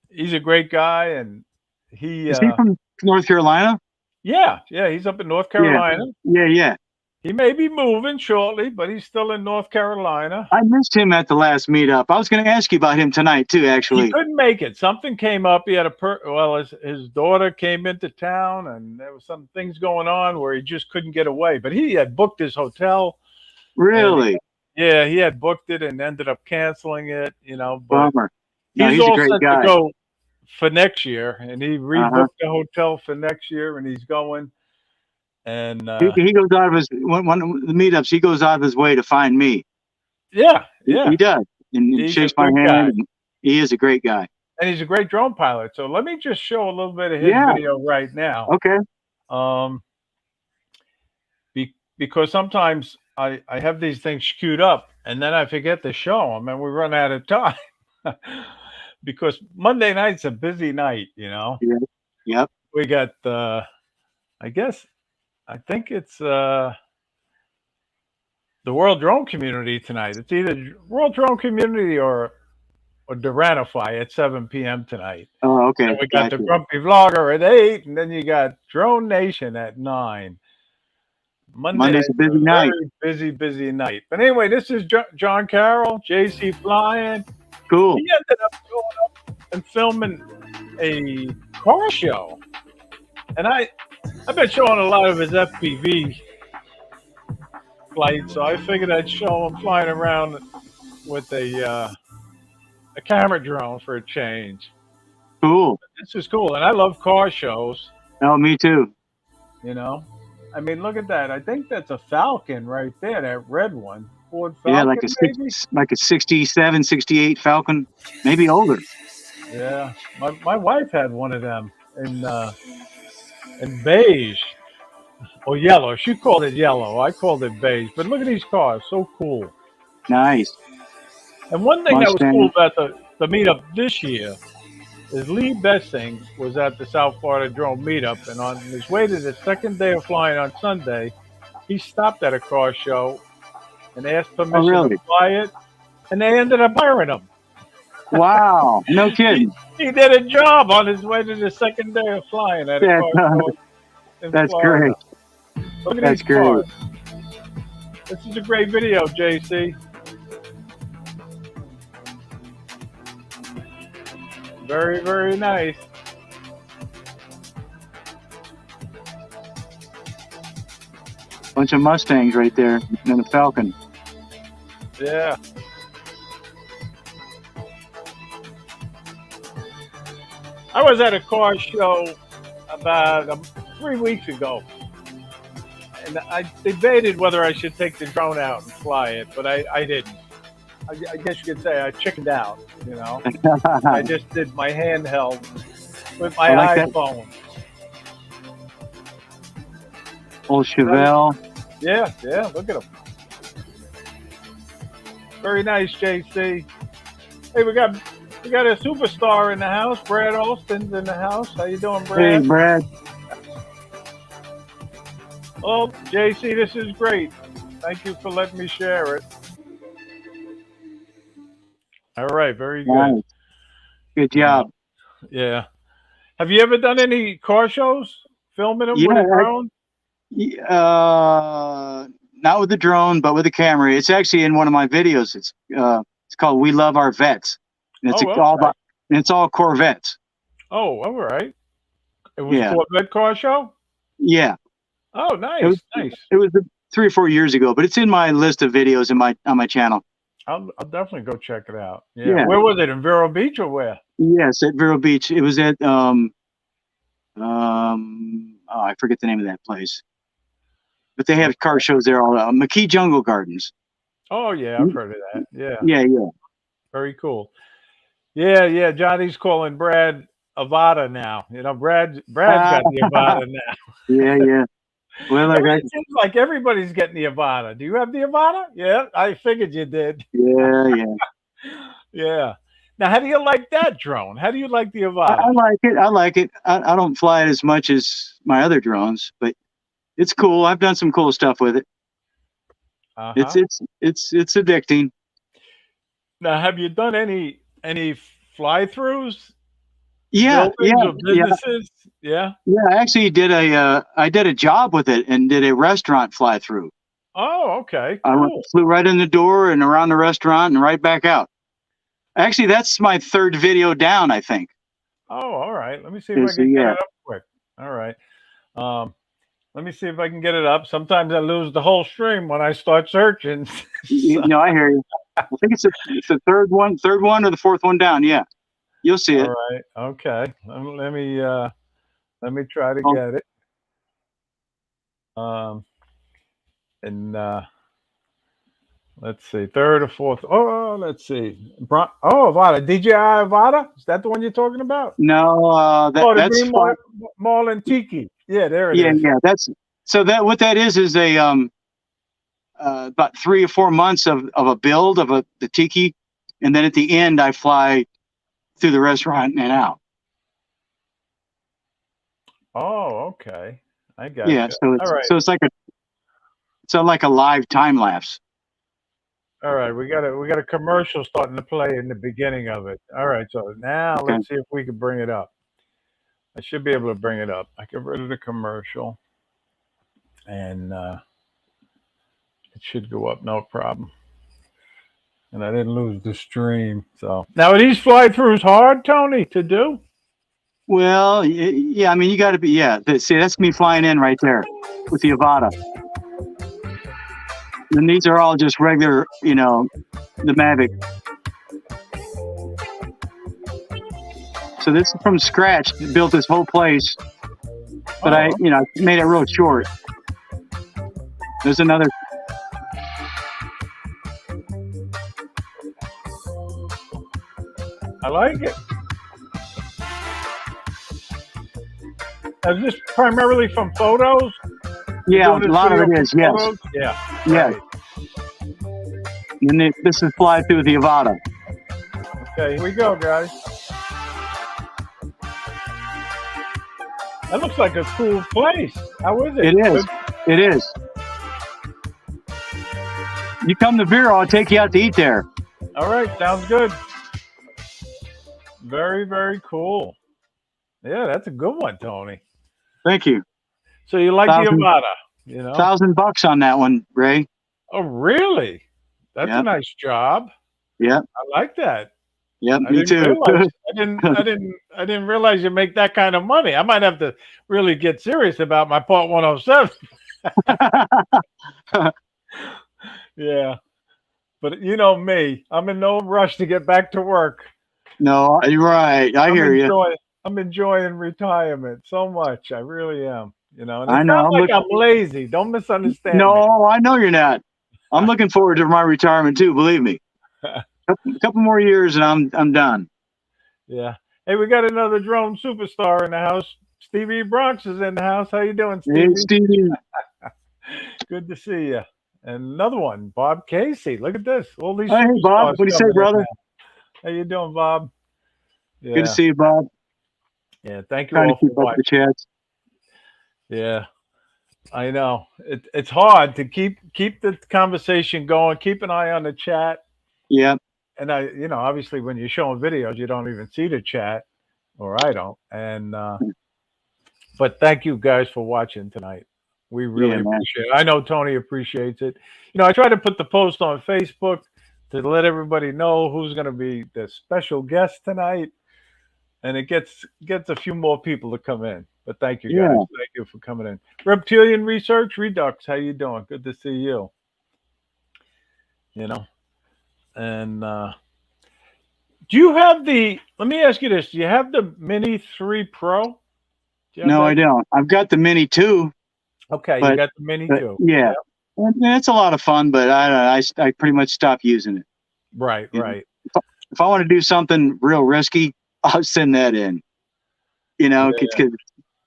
[SPEAKER 1] he's a great guy, and he
[SPEAKER 2] Is he from North Carolina?
[SPEAKER 1] yeah, he's up in North
[SPEAKER 2] Yeah,
[SPEAKER 1] Carolina.
[SPEAKER 2] yeah, yeah.
[SPEAKER 1] He may be moving shortly, but he's still in North Carolina.
[SPEAKER 2] I missed him at the last meetup. I was going to ask you about him tonight too,
[SPEAKER 1] He
[SPEAKER 2] actually.
[SPEAKER 1] couldn't make it. Something came up. He had well, his daughter came into town, and there was some things going on where he just couldn't get away. But he had booked his hotel, and
[SPEAKER 2] Really?
[SPEAKER 1] yeah, he had booked it and ended up canceling it. But
[SPEAKER 2] Bummer. No,
[SPEAKER 1] he's
[SPEAKER 2] he's a
[SPEAKER 1] all
[SPEAKER 2] great
[SPEAKER 1] set to
[SPEAKER 2] guy.
[SPEAKER 1] go for next year, and he
[SPEAKER 2] Uh-huh.
[SPEAKER 1] rebooked the hotel for next year, and he's going. And
[SPEAKER 2] He goes out of his one of the meetups. He goes out of his way to find me.
[SPEAKER 1] yeah,
[SPEAKER 2] He
[SPEAKER 1] yeah,
[SPEAKER 2] does, and
[SPEAKER 1] he's a
[SPEAKER 2] shakes my
[SPEAKER 1] good
[SPEAKER 2] hand.
[SPEAKER 1] guy.
[SPEAKER 2] And he is a great guy.
[SPEAKER 1] And he's a great drone pilot. So let me just show a little bit of his
[SPEAKER 2] Yeah.
[SPEAKER 1] video right now.
[SPEAKER 2] Okay.
[SPEAKER 1] Um, because sometimes I have these things queued up and then I forget to show them and we run out of time. Because Monday night's a busy night.
[SPEAKER 2] Yeah. Yep.
[SPEAKER 1] We got, I guess, I think it's the World Drone Community tonight. It's either World Drone Community or Duranify at 7 p.m. tonight.
[SPEAKER 2] Oh,
[SPEAKER 1] And
[SPEAKER 2] okay.
[SPEAKER 1] we got the
[SPEAKER 2] Gotcha.
[SPEAKER 1] Grumpy Vlogger at 8, and then you got Drone Nation at 9. Monday
[SPEAKER 2] Monday's a
[SPEAKER 1] night's
[SPEAKER 2] busy
[SPEAKER 1] a
[SPEAKER 2] night.
[SPEAKER 1] very busy, busy night. But anyway, this is John Carroll, JC Flying.
[SPEAKER 2] Cool.
[SPEAKER 1] He ended up going up and filming a car show. And I've been showing a lot of his FPV flights, so I figured I'd show him flying around with a camera drone for a change.
[SPEAKER 2] Cool.
[SPEAKER 1] This is cool, and I love car shows.
[SPEAKER 2] Oh, me too.
[SPEAKER 1] You know, I mean, look at that. I think that's a Falcon right there. That red one, Ford
[SPEAKER 2] Yeah,
[SPEAKER 1] Falcon, maybe.
[SPEAKER 2] like a 67, 68 Falcon, maybe older.
[SPEAKER 1] Yeah, my wife had one of them in beige or yellow. She called it yellow. I called it beige. But look at these cars, so cool.
[SPEAKER 2] Nice.
[SPEAKER 1] And one thing that was cool
[SPEAKER 2] Mustang.
[SPEAKER 1] about the meetup this year is Lee Bessing was at the South Florida Drone Meetup, and on his way to the second day of flying on Sunday, he stopped at a car show and asked
[SPEAKER 2] Oh,
[SPEAKER 1] permission to
[SPEAKER 2] really?
[SPEAKER 1] fly it, and they ended up hiring him.
[SPEAKER 2] Wow. No
[SPEAKER 1] he,
[SPEAKER 2] kidding.
[SPEAKER 1] he did a job on his way to the second day of flying at a
[SPEAKER 2] That's,
[SPEAKER 1] car show in
[SPEAKER 2] that's
[SPEAKER 1] Florida.
[SPEAKER 2] great.
[SPEAKER 1] Look at
[SPEAKER 2] That's
[SPEAKER 1] these
[SPEAKER 2] great.
[SPEAKER 1] cars. This is a great video, JC. Very, very nice.
[SPEAKER 2] Bunch of Mustangs right there, and a Falcon.
[SPEAKER 1] Yeah. I was at a car show about 3 weeks ago, and I debated whether I should take the drone out and fly it, but I didn't. I guess you could say I chickened out. I just did my handheld with my
[SPEAKER 2] I like that
[SPEAKER 1] iPhone.
[SPEAKER 2] old Chevelle.
[SPEAKER 1] Yeah, yeah, look at them. Very nice, JC. Hey, we got a superstar in the house. Brad Alston's in the house. How you doing,
[SPEAKER 2] Hey,
[SPEAKER 1] Brad?
[SPEAKER 2] Brad.
[SPEAKER 1] Oh, JC, this is great. Thank you for letting me share it. All right, very good.
[SPEAKER 2] Nice. Good
[SPEAKER 1] You know,
[SPEAKER 2] job.
[SPEAKER 1] yeah. Have you ever done any car shows? Filming them with a
[SPEAKER 2] Yeah.
[SPEAKER 1] drone?
[SPEAKER 2] Not with the drone, but with the camera. It's actually in one of my videos. It's called "We Love Our Vets," and
[SPEAKER 1] Oh,
[SPEAKER 2] all
[SPEAKER 1] okay.
[SPEAKER 2] about, and it's all Corvettes.
[SPEAKER 1] Oh, all right. It was
[SPEAKER 2] Yeah,
[SPEAKER 1] Corvette car show.
[SPEAKER 2] yeah.
[SPEAKER 1] Oh,
[SPEAKER 2] It was
[SPEAKER 1] nice, nice.
[SPEAKER 2] it was 3 or 4 years ago, but it's in my list of videos on my channel.
[SPEAKER 1] I'll definitely go check it out. Yeah.
[SPEAKER 2] Yeah.
[SPEAKER 1] Where was it? In Vero Beach or where?
[SPEAKER 2] Yes, at Vero Beach. It was at oh, I forget the name of that place, but they have car shows there all McKee Jungle Gardens.
[SPEAKER 1] Oh, yeah, I've heard of that. Yeah,
[SPEAKER 2] Yeah, yeah.
[SPEAKER 1] very cool. Yeah, yeah. Johnny's calling Brad Avada now. Brad's
[SPEAKER 2] Ah,
[SPEAKER 1] got the Avada now.
[SPEAKER 2] yeah, yeah. Well,
[SPEAKER 1] It
[SPEAKER 2] like I,
[SPEAKER 1] really seems like everybody's getting the Avada. Do you have the Avada? Yeah, I figured you did.
[SPEAKER 2] yeah, yeah.
[SPEAKER 1] Yeah. Now, how do you like that drone? How do you like the
[SPEAKER 2] I
[SPEAKER 1] Avada?
[SPEAKER 2] like it. I like it. I don't fly it as much as my other drones, but it's cool. I've done some cool stuff with it.
[SPEAKER 1] Uh
[SPEAKER 2] It's
[SPEAKER 1] huh.
[SPEAKER 2] it's it's addicting.
[SPEAKER 1] Now, have you done any fly throughs,
[SPEAKER 2] Yeah,
[SPEAKER 1] buildings
[SPEAKER 2] yeah,
[SPEAKER 1] or
[SPEAKER 2] yeah,
[SPEAKER 1] businesses? Yeah.
[SPEAKER 2] yeah. I actually did I did a job with it and did a restaurant fly through.
[SPEAKER 1] Oh, okay,
[SPEAKER 2] I went,
[SPEAKER 1] cool.
[SPEAKER 2] flew right in the door and around the restaurant and right back out. Actually, that's my third video down. I think.
[SPEAKER 1] Oh, all right. Let me see if I
[SPEAKER 2] Is
[SPEAKER 1] can get
[SPEAKER 2] yeah.
[SPEAKER 1] it up quick. All right. Um, Let me see if I can get it up. Sometimes I lose the whole stream when I start searching. So,
[SPEAKER 2] I hear you. I think it's the third one or the fourth one down. Yeah, you'll see
[SPEAKER 1] all
[SPEAKER 2] it.
[SPEAKER 1] right. Okay. Let me try to
[SPEAKER 2] Oh,
[SPEAKER 1] get it. Um, and let's see, third or fourth. Oh, let's see. Oh, Avada. DJI Avada. Is that the one you're talking about?
[SPEAKER 2] no,
[SPEAKER 1] Oh, the
[SPEAKER 2] that's
[SPEAKER 1] Green
[SPEAKER 2] fine.
[SPEAKER 1] Mall and Tiki. Yeah, there it
[SPEAKER 2] Yeah,
[SPEAKER 1] is.
[SPEAKER 2] yeah. That's so that what that is a about 3 or 4 months of a build of the tiki, and then at the end I fly through the restaurant and out.
[SPEAKER 1] Oh, okay. I
[SPEAKER 2] Yeah,
[SPEAKER 1] gotcha.
[SPEAKER 2] so
[SPEAKER 1] All right.
[SPEAKER 2] it's like a live time lapse.
[SPEAKER 1] All right, we got a commercial starting to play in the beginning of it. All right, so now
[SPEAKER 2] Okay.
[SPEAKER 1] let's see if we can bring it up. I should be able to bring it up. I get rid of the commercial, and it should go up, no problem. And I didn't lose the stream. So now are these fly throughs hard, Tony, to do?
[SPEAKER 2] Well, yeah. I mean, you got to be. Yeah. See, that's me flying in right there with the Avata. And these are all just regular, the Mavic. So this is from scratch. Built this whole place, but
[SPEAKER 1] Oh,
[SPEAKER 2] I made it real short. There's another.
[SPEAKER 1] I like it. Is this primarily from photos? You're
[SPEAKER 2] Yeah,
[SPEAKER 1] doing
[SPEAKER 2] a
[SPEAKER 1] this
[SPEAKER 2] lot of
[SPEAKER 1] video
[SPEAKER 2] it
[SPEAKER 1] for
[SPEAKER 2] is. Yes,
[SPEAKER 1] photos? Yeah,
[SPEAKER 2] yes.
[SPEAKER 1] right.
[SPEAKER 2] And this is fly through the Avata.
[SPEAKER 1] Okay, here we go, guys. That looks like a cool place. How is it?
[SPEAKER 2] It
[SPEAKER 1] Good.
[SPEAKER 2] is. It is. You come to Vero, I'll take you out to eat there.
[SPEAKER 1] All right, sounds good. Very, very cool. Yeah, that's a good one, Tony.
[SPEAKER 2] Thank you.
[SPEAKER 1] So you like the
[SPEAKER 2] Thousand
[SPEAKER 1] Avada, you know?
[SPEAKER 2] $1,000 on that one, Ray.
[SPEAKER 1] Oh, really? That's a
[SPEAKER 2] Yep.
[SPEAKER 1] nice job.
[SPEAKER 2] Yep.
[SPEAKER 1] I like that.
[SPEAKER 2] Yep.
[SPEAKER 1] I
[SPEAKER 2] Me
[SPEAKER 1] didn't
[SPEAKER 2] too.
[SPEAKER 1] realize. I didn't realize you make that kind of money. I might have to really get serious about my Part 107. Yeah, but you know me. I'm in no rush to get back to work.
[SPEAKER 2] No, you're right. I
[SPEAKER 1] I'm
[SPEAKER 2] hear you.
[SPEAKER 1] enjoying. I'm enjoying retirement so much. I really am. You know, and
[SPEAKER 2] I
[SPEAKER 1] it's
[SPEAKER 2] know.
[SPEAKER 1] not like I'm lazy. Don't misunderstand me.
[SPEAKER 2] No, I know you're not. I'm looking forward to my retirement too. Believe me. Couple more years and I'm done.
[SPEAKER 1] Yeah. Hey, we got another drone superstar in the house. Stevie Bronx is in the house. How you doing,
[SPEAKER 2] Hey,
[SPEAKER 1] Stevie?
[SPEAKER 2] Stevie.
[SPEAKER 1] Good to see you. And another one, Bob Casey. Look at this. All these
[SPEAKER 2] Hey, Bob.
[SPEAKER 1] superstars
[SPEAKER 2] What do you say,
[SPEAKER 1] coming in
[SPEAKER 2] brother?
[SPEAKER 1] now. How you doing, Bob?
[SPEAKER 2] Good to
[SPEAKER 1] Yeah.
[SPEAKER 2] see you, Bob.
[SPEAKER 1] Yeah. Thank you
[SPEAKER 2] Trying to
[SPEAKER 1] all for
[SPEAKER 2] keep up with the
[SPEAKER 1] watching.
[SPEAKER 2] chats.
[SPEAKER 1] Yeah. I know. It's hard to keep the conversation going. Keep an eye on the chat.
[SPEAKER 2] Yeah.
[SPEAKER 1] And obviously when you're showing videos, you don't even see the chat, or I don't. And but thank you guys for watching tonight. We
[SPEAKER 2] Yeah,
[SPEAKER 1] really
[SPEAKER 2] man.
[SPEAKER 1] appreciate it. I know Tony appreciates it. I try to put the post on Facebook to let everybody know who's going to be the special guest tonight, and it gets a few more people to come in. But thank you guys.
[SPEAKER 2] Yeah.
[SPEAKER 1] Thank you for coming in. Reptilian Research Redux, how you doing? Good to see you. You know, and do you have the? Let me ask you this: do you have the Mini 3 Pro? Do you have
[SPEAKER 2] No, I
[SPEAKER 1] that?
[SPEAKER 2] don't. I've got the Mini 2,
[SPEAKER 1] Okay, you
[SPEAKER 2] but
[SPEAKER 1] got the Mini
[SPEAKER 2] but
[SPEAKER 1] too.
[SPEAKER 2] yeah,
[SPEAKER 1] Yeah.
[SPEAKER 2] and it's a lot of fun. But I pretty much stopped using it.
[SPEAKER 1] Right,
[SPEAKER 2] You know,
[SPEAKER 1] right.
[SPEAKER 2] if I want to do something real risky, I'll send that in. You know,
[SPEAKER 1] Yeah.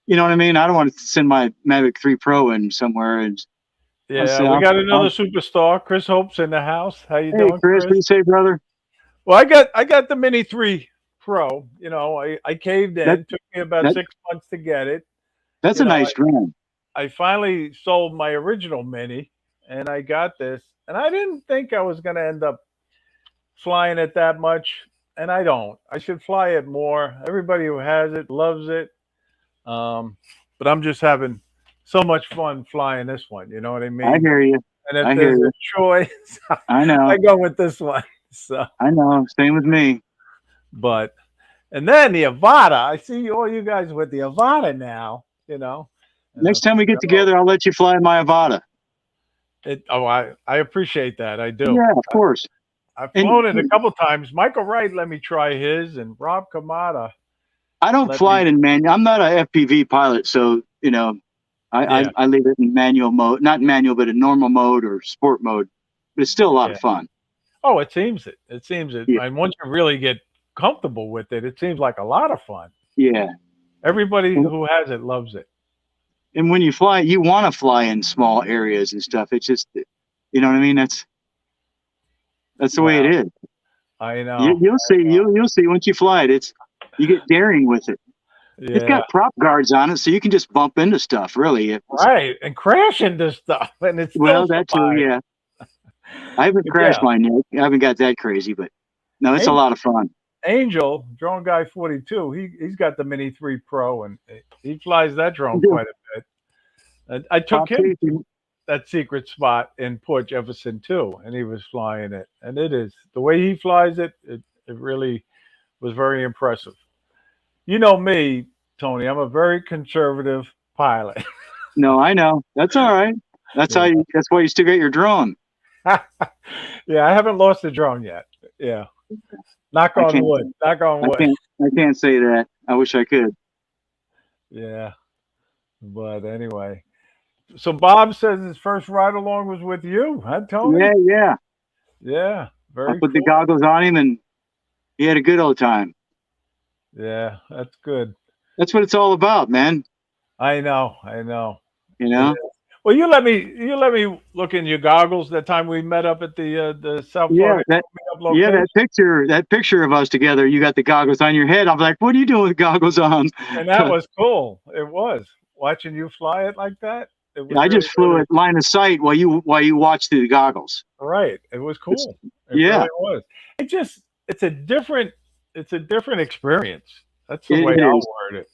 [SPEAKER 2] You know what I mean? I don't want to send my Mavic 3 Pro in somewhere and I
[SPEAKER 1] Yeah,
[SPEAKER 2] say,
[SPEAKER 1] we got another superstar. Chris Hope's in the house. How you
[SPEAKER 2] hey,
[SPEAKER 1] doing,
[SPEAKER 2] Chris, what do
[SPEAKER 1] Chris?
[SPEAKER 2] you say, brother?
[SPEAKER 1] Well, I got the Mini 3 Pro. I caved
[SPEAKER 2] That
[SPEAKER 1] in. Took me about
[SPEAKER 2] that
[SPEAKER 1] 6 months to get it.
[SPEAKER 2] that's
[SPEAKER 1] You
[SPEAKER 2] a
[SPEAKER 1] know,
[SPEAKER 2] nice drone.
[SPEAKER 1] I finally sold my original Mini, and I got this. And I didn't think I was going to end up flying it that much, and I don't. I should fly it more. Everybody who has it loves it. Um, but I'm just having so much fun flying this one. You know what I
[SPEAKER 2] I
[SPEAKER 1] mean?
[SPEAKER 2] hear you.
[SPEAKER 1] And if
[SPEAKER 2] I hear
[SPEAKER 1] there's
[SPEAKER 2] you.
[SPEAKER 1] a choice,
[SPEAKER 2] I
[SPEAKER 1] I
[SPEAKER 2] know.
[SPEAKER 1] go with this one. So,
[SPEAKER 2] I know. Same with me.
[SPEAKER 1] but and then the Avata. I see all you guys with the Avata now. And I'm
[SPEAKER 2] Next time we
[SPEAKER 1] thinking,
[SPEAKER 2] get together, I'll let you fly my Avata.
[SPEAKER 1] I appreciate that. I do.
[SPEAKER 2] Yeah, of course.
[SPEAKER 1] I've
[SPEAKER 2] And
[SPEAKER 1] flown it a couple times. Michael Wright let me try his, and Rob Kamada
[SPEAKER 2] I don't
[SPEAKER 1] let
[SPEAKER 2] fly
[SPEAKER 1] me.
[SPEAKER 2] it in manual. I'm not a FPV pilot, so
[SPEAKER 1] Yeah,
[SPEAKER 2] I leave it in manual mode, not manual, but in normal mode or sport mode. But it's still a lot
[SPEAKER 1] yeah.
[SPEAKER 2] of fun.
[SPEAKER 1] Oh, it seems it. It seems it.
[SPEAKER 2] Yeah,
[SPEAKER 1] And once you really get comfortable with it, it seems like a lot of fun.
[SPEAKER 2] yeah.
[SPEAKER 1] Everybody
[SPEAKER 2] And,
[SPEAKER 1] who has it loves it.
[SPEAKER 2] and when you fly, you want to fly in small areas and stuff. It's just, you know what I mean. That's the way it
[SPEAKER 1] Wow,
[SPEAKER 2] is.
[SPEAKER 1] I know.
[SPEAKER 2] You'll see. You'll see once you fly it. It's you get daring with it. It's
[SPEAKER 1] Yeah,
[SPEAKER 2] got prop guards on it, so you can just bump into stuff. Really,
[SPEAKER 1] right. And crash into stuff, and it still
[SPEAKER 2] well, that too.
[SPEAKER 1] survives.
[SPEAKER 2] Yeah, I haven't
[SPEAKER 1] But
[SPEAKER 2] crashed
[SPEAKER 1] yeah,
[SPEAKER 2] mine yet. I haven't got that crazy, but no, it's a
[SPEAKER 1] Angel,
[SPEAKER 2] lot of fun.
[SPEAKER 1] Angel Drone Guy 42. He's got the Mini 3 Pro, and he flies that drone
[SPEAKER 2] Yeah.
[SPEAKER 1] quite a bit. And I took
[SPEAKER 2] Top
[SPEAKER 1] him
[SPEAKER 2] safety.
[SPEAKER 1] to that secret spot in Port Jefferson too, and he was flying it. And it is the way he flies it. It really was very impressive. You know me, Tony. I'm a very conservative pilot.
[SPEAKER 2] No, I know. That's all right. That's how
[SPEAKER 1] Yeah.
[SPEAKER 2] you. That's why you still got your drone.
[SPEAKER 1] Yeah, I haven't lost a drone yet. Yeah. Knock
[SPEAKER 2] I
[SPEAKER 1] on
[SPEAKER 2] can't.
[SPEAKER 1] wood. Knock on
[SPEAKER 2] I
[SPEAKER 1] wood.
[SPEAKER 2] can't. I can't say that. I wish I could.
[SPEAKER 1] Yeah. But anyway. So Bob says his first ride along was with you, huh,
[SPEAKER 2] Yeah,
[SPEAKER 1] Tony?
[SPEAKER 2] yeah.
[SPEAKER 1] Yeah.
[SPEAKER 2] I
[SPEAKER 1] Very
[SPEAKER 2] put the
[SPEAKER 1] cool.
[SPEAKER 2] goggles on him, and he had a good old time.
[SPEAKER 1] Yeah, that's good.
[SPEAKER 2] That's what it's all about, man.
[SPEAKER 1] I know. I know.
[SPEAKER 2] You
[SPEAKER 1] It
[SPEAKER 2] know.
[SPEAKER 1] is. Well, you let me look in your goggles that time we met up at the South
[SPEAKER 2] Yeah.
[SPEAKER 1] Florida
[SPEAKER 2] That.
[SPEAKER 1] meetup
[SPEAKER 2] Yeah.
[SPEAKER 1] location,
[SPEAKER 2] That picture of us together. You got the goggles on your head. I'm like, what are you doing with goggles on?
[SPEAKER 1] and that was cool. It was watching you fly it like that. It was
[SPEAKER 2] I
[SPEAKER 1] really,
[SPEAKER 2] just flew
[SPEAKER 1] really
[SPEAKER 2] at line of sight while you watched through the goggles.
[SPEAKER 1] right. It was
[SPEAKER 2] It's
[SPEAKER 1] cool. It
[SPEAKER 2] yeah.
[SPEAKER 1] really was. It just it's a different experience. That's the way
[SPEAKER 2] It
[SPEAKER 1] I'll
[SPEAKER 2] is.
[SPEAKER 1] word it.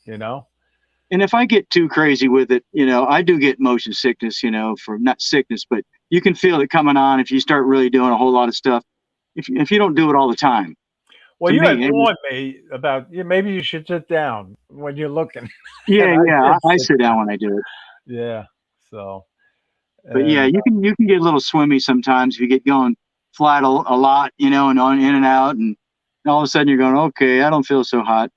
[SPEAKER 2] And if I get too crazy with it, I do get motion sickness, for not sickness, but you can feel it coming on if you start really doing a whole lot of stuff. If you don't do it all the time.
[SPEAKER 1] Well,
[SPEAKER 2] To
[SPEAKER 1] you had
[SPEAKER 2] me,
[SPEAKER 1] warned me about maybe you should sit down when you're looking,
[SPEAKER 2] yeah,
[SPEAKER 1] and I
[SPEAKER 2] yeah,
[SPEAKER 1] did
[SPEAKER 2] I
[SPEAKER 1] sit
[SPEAKER 2] sit
[SPEAKER 1] down.
[SPEAKER 2] down when I do it.
[SPEAKER 1] Yeah. So
[SPEAKER 2] But yeah,
[SPEAKER 1] and
[SPEAKER 2] you can get a little swimmy sometimes if you get going flat a lot, and on in and out, and all of a sudden you're going, okay, I don't feel so hot.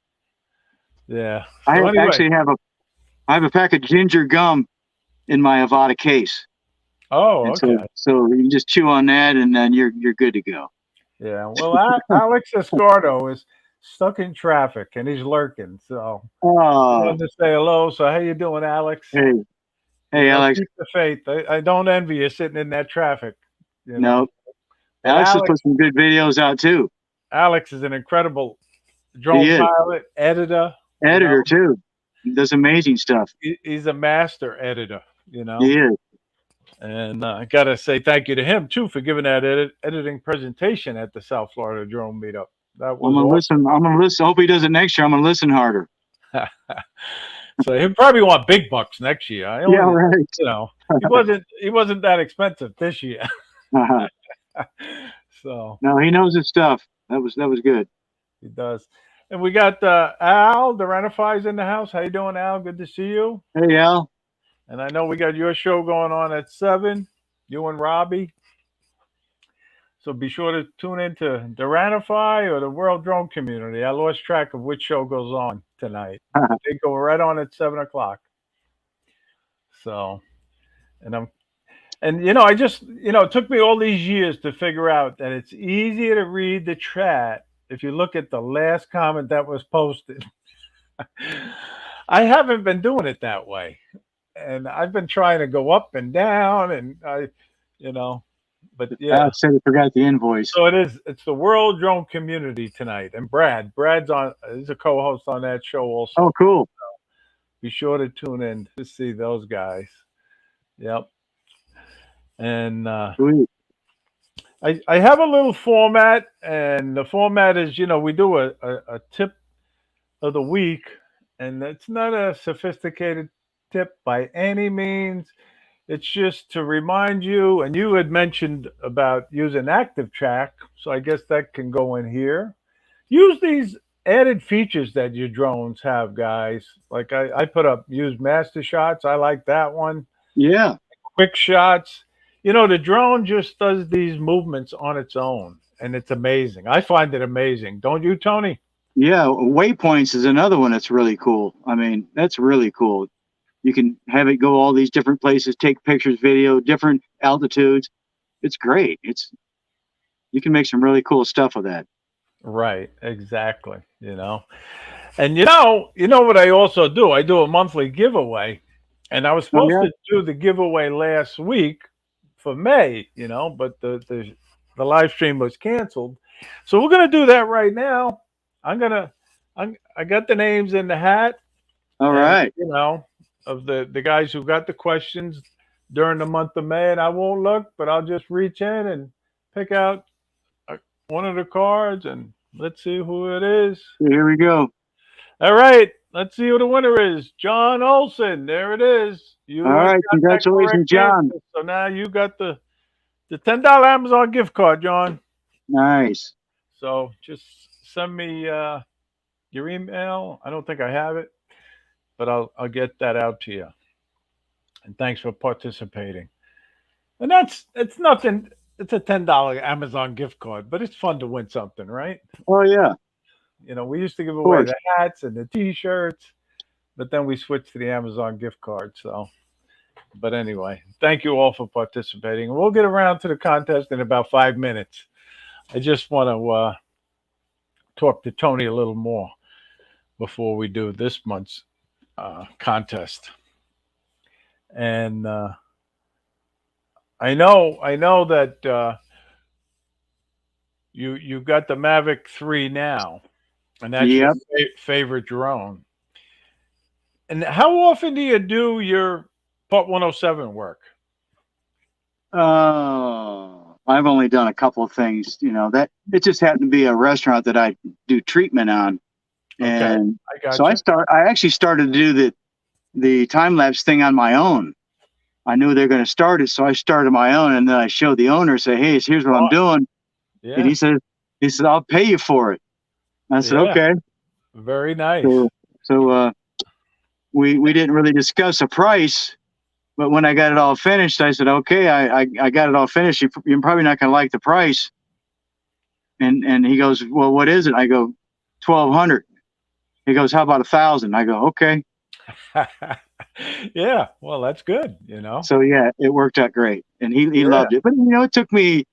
[SPEAKER 1] yeah.
[SPEAKER 2] I
[SPEAKER 1] So anyway,
[SPEAKER 2] actually have a pack of ginger gum in my Avada case.
[SPEAKER 1] oh,
[SPEAKER 2] And so
[SPEAKER 1] okay.
[SPEAKER 2] so you just chew on that and then you're good to go.
[SPEAKER 1] Yeah. Well, Alex Escardo is stuck in traffic and he's lurking. So I
[SPEAKER 2] Oh,
[SPEAKER 1] wanted to say hello. So how you doing, Alex?
[SPEAKER 2] hey, hey, Alex.
[SPEAKER 1] Keep the faith. I don't envy you sitting in that traffic. You know.
[SPEAKER 2] No,
[SPEAKER 1] But
[SPEAKER 2] Alex has put some good videos out too.
[SPEAKER 1] Alex is an incredible
[SPEAKER 2] He
[SPEAKER 1] drone
[SPEAKER 2] is
[SPEAKER 1] pilot, editor. You know,
[SPEAKER 2] editor too. He does amazing stuff.
[SPEAKER 1] he's a master editor. You know.
[SPEAKER 2] He is.
[SPEAKER 1] And I got to say thank you to him too for giving that editing presentation at the South Florida Drone Meetup. That
[SPEAKER 2] I'm
[SPEAKER 1] was
[SPEAKER 2] gonna
[SPEAKER 1] awesome.
[SPEAKER 2] listen. I'm gonna listen. I hope he does it next year. I'm gonna listen harder.
[SPEAKER 1] So he'll probably want big bucks next year. I
[SPEAKER 2] Yeah,
[SPEAKER 1] only,
[SPEAKER 2] right.
[SPEAKER 1] he wasn't that expensive this year. So
[SPEAKER 2] No, he knows his stuff. That was good.
[SPEAKER 1] he does. And we got Al, the Renify's in the house. How you doing, Al? Good to see you.
[SPEAKER 2] Hey, Al.
[SPEAKER 1] And I know we got your show going on at 7, you and Robbie. So be sure to tune into Duranify or the World Drone Community. I lost track of which show goes on tonight, but they go right on at 7 o'clock. So, and I just, it took me all these years to figure out that it's easier to read the chat if you look at the last comment that was posted. I haven't been doing it that way, and I've been trying to go up and down, and you know, but
[SPEAKER 2] I
[SPEAKER 1] yeah.
[SPEAKER 2] said I forgot the invoice.
[SPEAKER 1] So it is. It's the World Drone Community tonight, and Brad's on. Is a co-host on that show
[SPEAKER 2] Oh,
[SPEAKER 1] also.
[SPEAKER 2] cool.
[SPEAKER 1] Be sure to tune in to see those guys. Yep. And
[SPEAKER 2] Sweet.
[SPEAKER 1] I have a little format, and the format is, we do a tip of the week, and it's not a sophisticated tip by any means. It's just to remind you, and you had mentioned about using Active Track, so I guess that can go in here. Use these added features that your drones have, guys. Like I put up use master shots. I like that one.
[SPEAKER 2] Yeah.
[SPEAKER 1] Quick shots. The drone just does these movements on its own, and it's amazing. I find it amazing. Don't you, Tony?
[SPEAKER 2] Yeah. Waypoints is another one that's really cool. I mean, that's really cool. You can have it go all these different places, take pictures, video, different altitudes. It's great. You can make some really cool stuff with that.
[SPEAKER 1] Right, exactly. And you know what I also do? I do a monthly giveaway, and I was
[SPEAKER 2] Oh
[SPEAKER 1] supposed
[SPEAKER 2] yeah.
[SPEAKER 1] to do the giveaway last week for May, but the live stream was canceled. So we're gonna do that right now. I'm gonna I got the names in the hat,
[SPEAKER 2] All
[SPEAKER 1] and
[SPEAKER 2] right.
[SPEAKER 1] of the guys who got the questions during the month of May, and I won't look, but I'll just reach in and pick out uh, one of the cards, and let's see who it is.
[SPEAKER 2] Here we go.
[SPEAKER 1] All right, let's see who the winner is. John Olson. There it is.
[SPEAKER 2] All
[SPEAKER 1] You
[SPEAKER 2] right.
[SPEAKER 1] got that correct
[SPEAKER 2] Congratulations, John.
[SPEAKER 1] answer. So now you got the $10 Amazon gift card, John.
[SPEAKER 2] Nice.
[SPEAKER 1] So just send me your email. I don't think I have it, but I'll get that out to you. And thanks for participating. And it's nothing. It's a $10 Amazon gift card, but it's fun to win something, right?
[SPEAKER 2] Oh yeah. Of
[SPEAKER 1] We used to give away
[SPEAKER 2] course.
[SPEAKER 1] the hats and the T-shirts, but then we switched to the Amazon gift card. So, but anyway, thank you all for participating. We'll get around to the contest in about 5 minutes. I just want to talk to Tony a little more before we do this month's contest. And I know that you got the Mavic 3 now, and that's your
[SPEAKER 2] Yep.
[SPEAKER 1] favorite drone. And how often do you do your Part 107 work?
[SPEAKER 2] I've only done a couple of things. That it just happened to be a restaurant that I do treatment on,
[SPEAKER 1] Okay,
[SPEAKER 2] and
[SPEAKER 1] I
[SPEAKER 2] so
[SPEAKER 1] got you.
[SPEAKER 2] I actually started to do the time lapse thing on my own. I knew they're going to start it, so I started my own, and then I showed the owner, say, "Hey, here's what I'm
[SPEAKER 1] Oh,
[SPEAKER 2] doing," and
[SPEAKER 1] yeah,
[SPEAKER 2] he said, "I'll pay you for it." I said,
[SPEAKER 1] yeah,
[SPEAKER 2] "Okay."
[SPEAKER 1] very nice.
[SPEAKER 2] So we didn't really discuss a price, but when I got it all finished, I said, "Okay, I got it all finished. You're probably not going to like the price." And he goes, "Well, what is it?" I go, 1,200. He goes, "How about 1,000?" I go, "Okay."
[SPEAKER 1] Yeah, well, that's good.
[SPEAKER 2] So yeah, it worked out great, and he
[SPEAKER 1] Yeah,
[SPEAKER 2] loved it. But it took me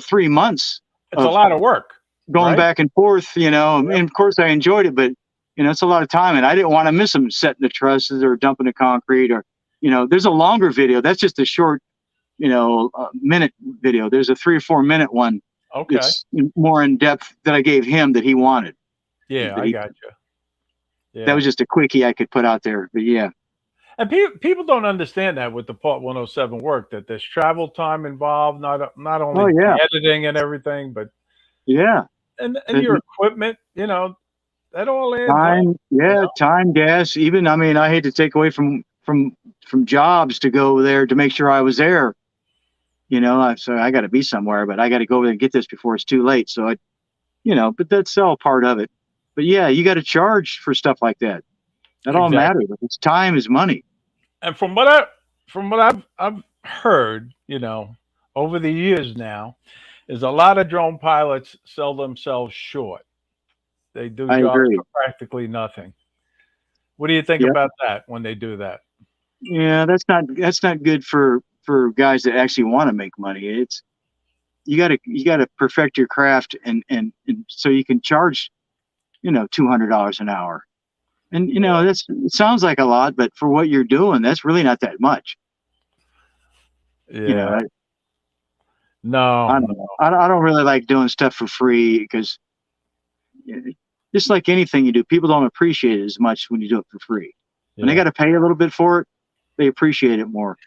[SPEAKER 2] 3 months
[SPEAKER 1] it's a
[SPEAKER 2] of
[SPEAKER 1] lot of work,
[SPEAKER 2] going
[SPEAKER 1] right?
[SPEAKER 2] back and forth. And
[SPEAKER 1] Yep.
[SPEAKER 2] of course I enjoyed it, but it's a lot of time, and I didn't want to miss them setting the trusses or dumping the concrete or there's a longer video. That's just a short minute video. There's a 3 or 4 minute one.
[SPEAKER 1] Okay.
[SPEAKER 2] It's more in depth that I gave him that he wanted.
[SPEAKER 1] Yeah,
[SPEAKER 2] That
[SPEAKER 1] I
[SPEAKER 2] he
[SPEAKER 1] got you.
[SPEAKER 2] that
[SPEAKER 1] Yeah.
[SPEAKER 2] was just a quickie I could put out there. But yeah,
[SPEAKER 1] And people don't understand that with the Part 107 work, that there's travel time involved, not
[SPEAKER 2] oh
[SPEAKER 1] only
[SPEAKER 2] yeah,
[SPEAKER 1] the editing and everything, but
[SPEAKER 2] yeah.
[SPEAKER 1] and
[SPEAKER 2] The
[SPEAKER 1] your equipment, that all adds up.
[SPEAKER 2] time,
[SPEAKER 1] You
[SPEAKER 2] yeah,
[SPEAKER 1] know.
[SPEAKER 2] time, gas. Even I mean, I had to take away from jobs to go there to make sure I was there. So I got to be somewhere, but I got to go over there and get this before it's too late. So but that's all part of it. But yeah, you got to charge for stuff like that. That all
[SPEAKER 1] Exactly.
[SPEAKER 2] matters. It's time is money.
[SPEAKER 1] And from what I've heard, over the years now, is a lot of drone pilots sell themselves short. They do
[SPEAKER 2] I
[SPEAKER 1] jobs
[SPEAKER 2] agree.
[SPEAKER 1] for practically nothing. What do you think
[SPEAKER 2] Yeah,
[SPEAKER 1] about that when they do that?
[SPEAKER 2] yeah. That's not good for guys that actually want to make money. It's you got to perfect your craft and so you can charge $200 an hour. And that's it sounds like a lot, but for what you're doing, that's really not that much. You know,
[SPEAKER 1] Yeah.
[SPEAKER 2] I
[SPEAKER 1] No,
[SPEAKER 2] don't know. I don't really like doing stuff for free because just like anything you do, people don't appreciate it as much when you do it for free. When they
[SPEAKER 1] yeah,
[SPEAKER 2] got to pay a little bit for it, they appreciate it more.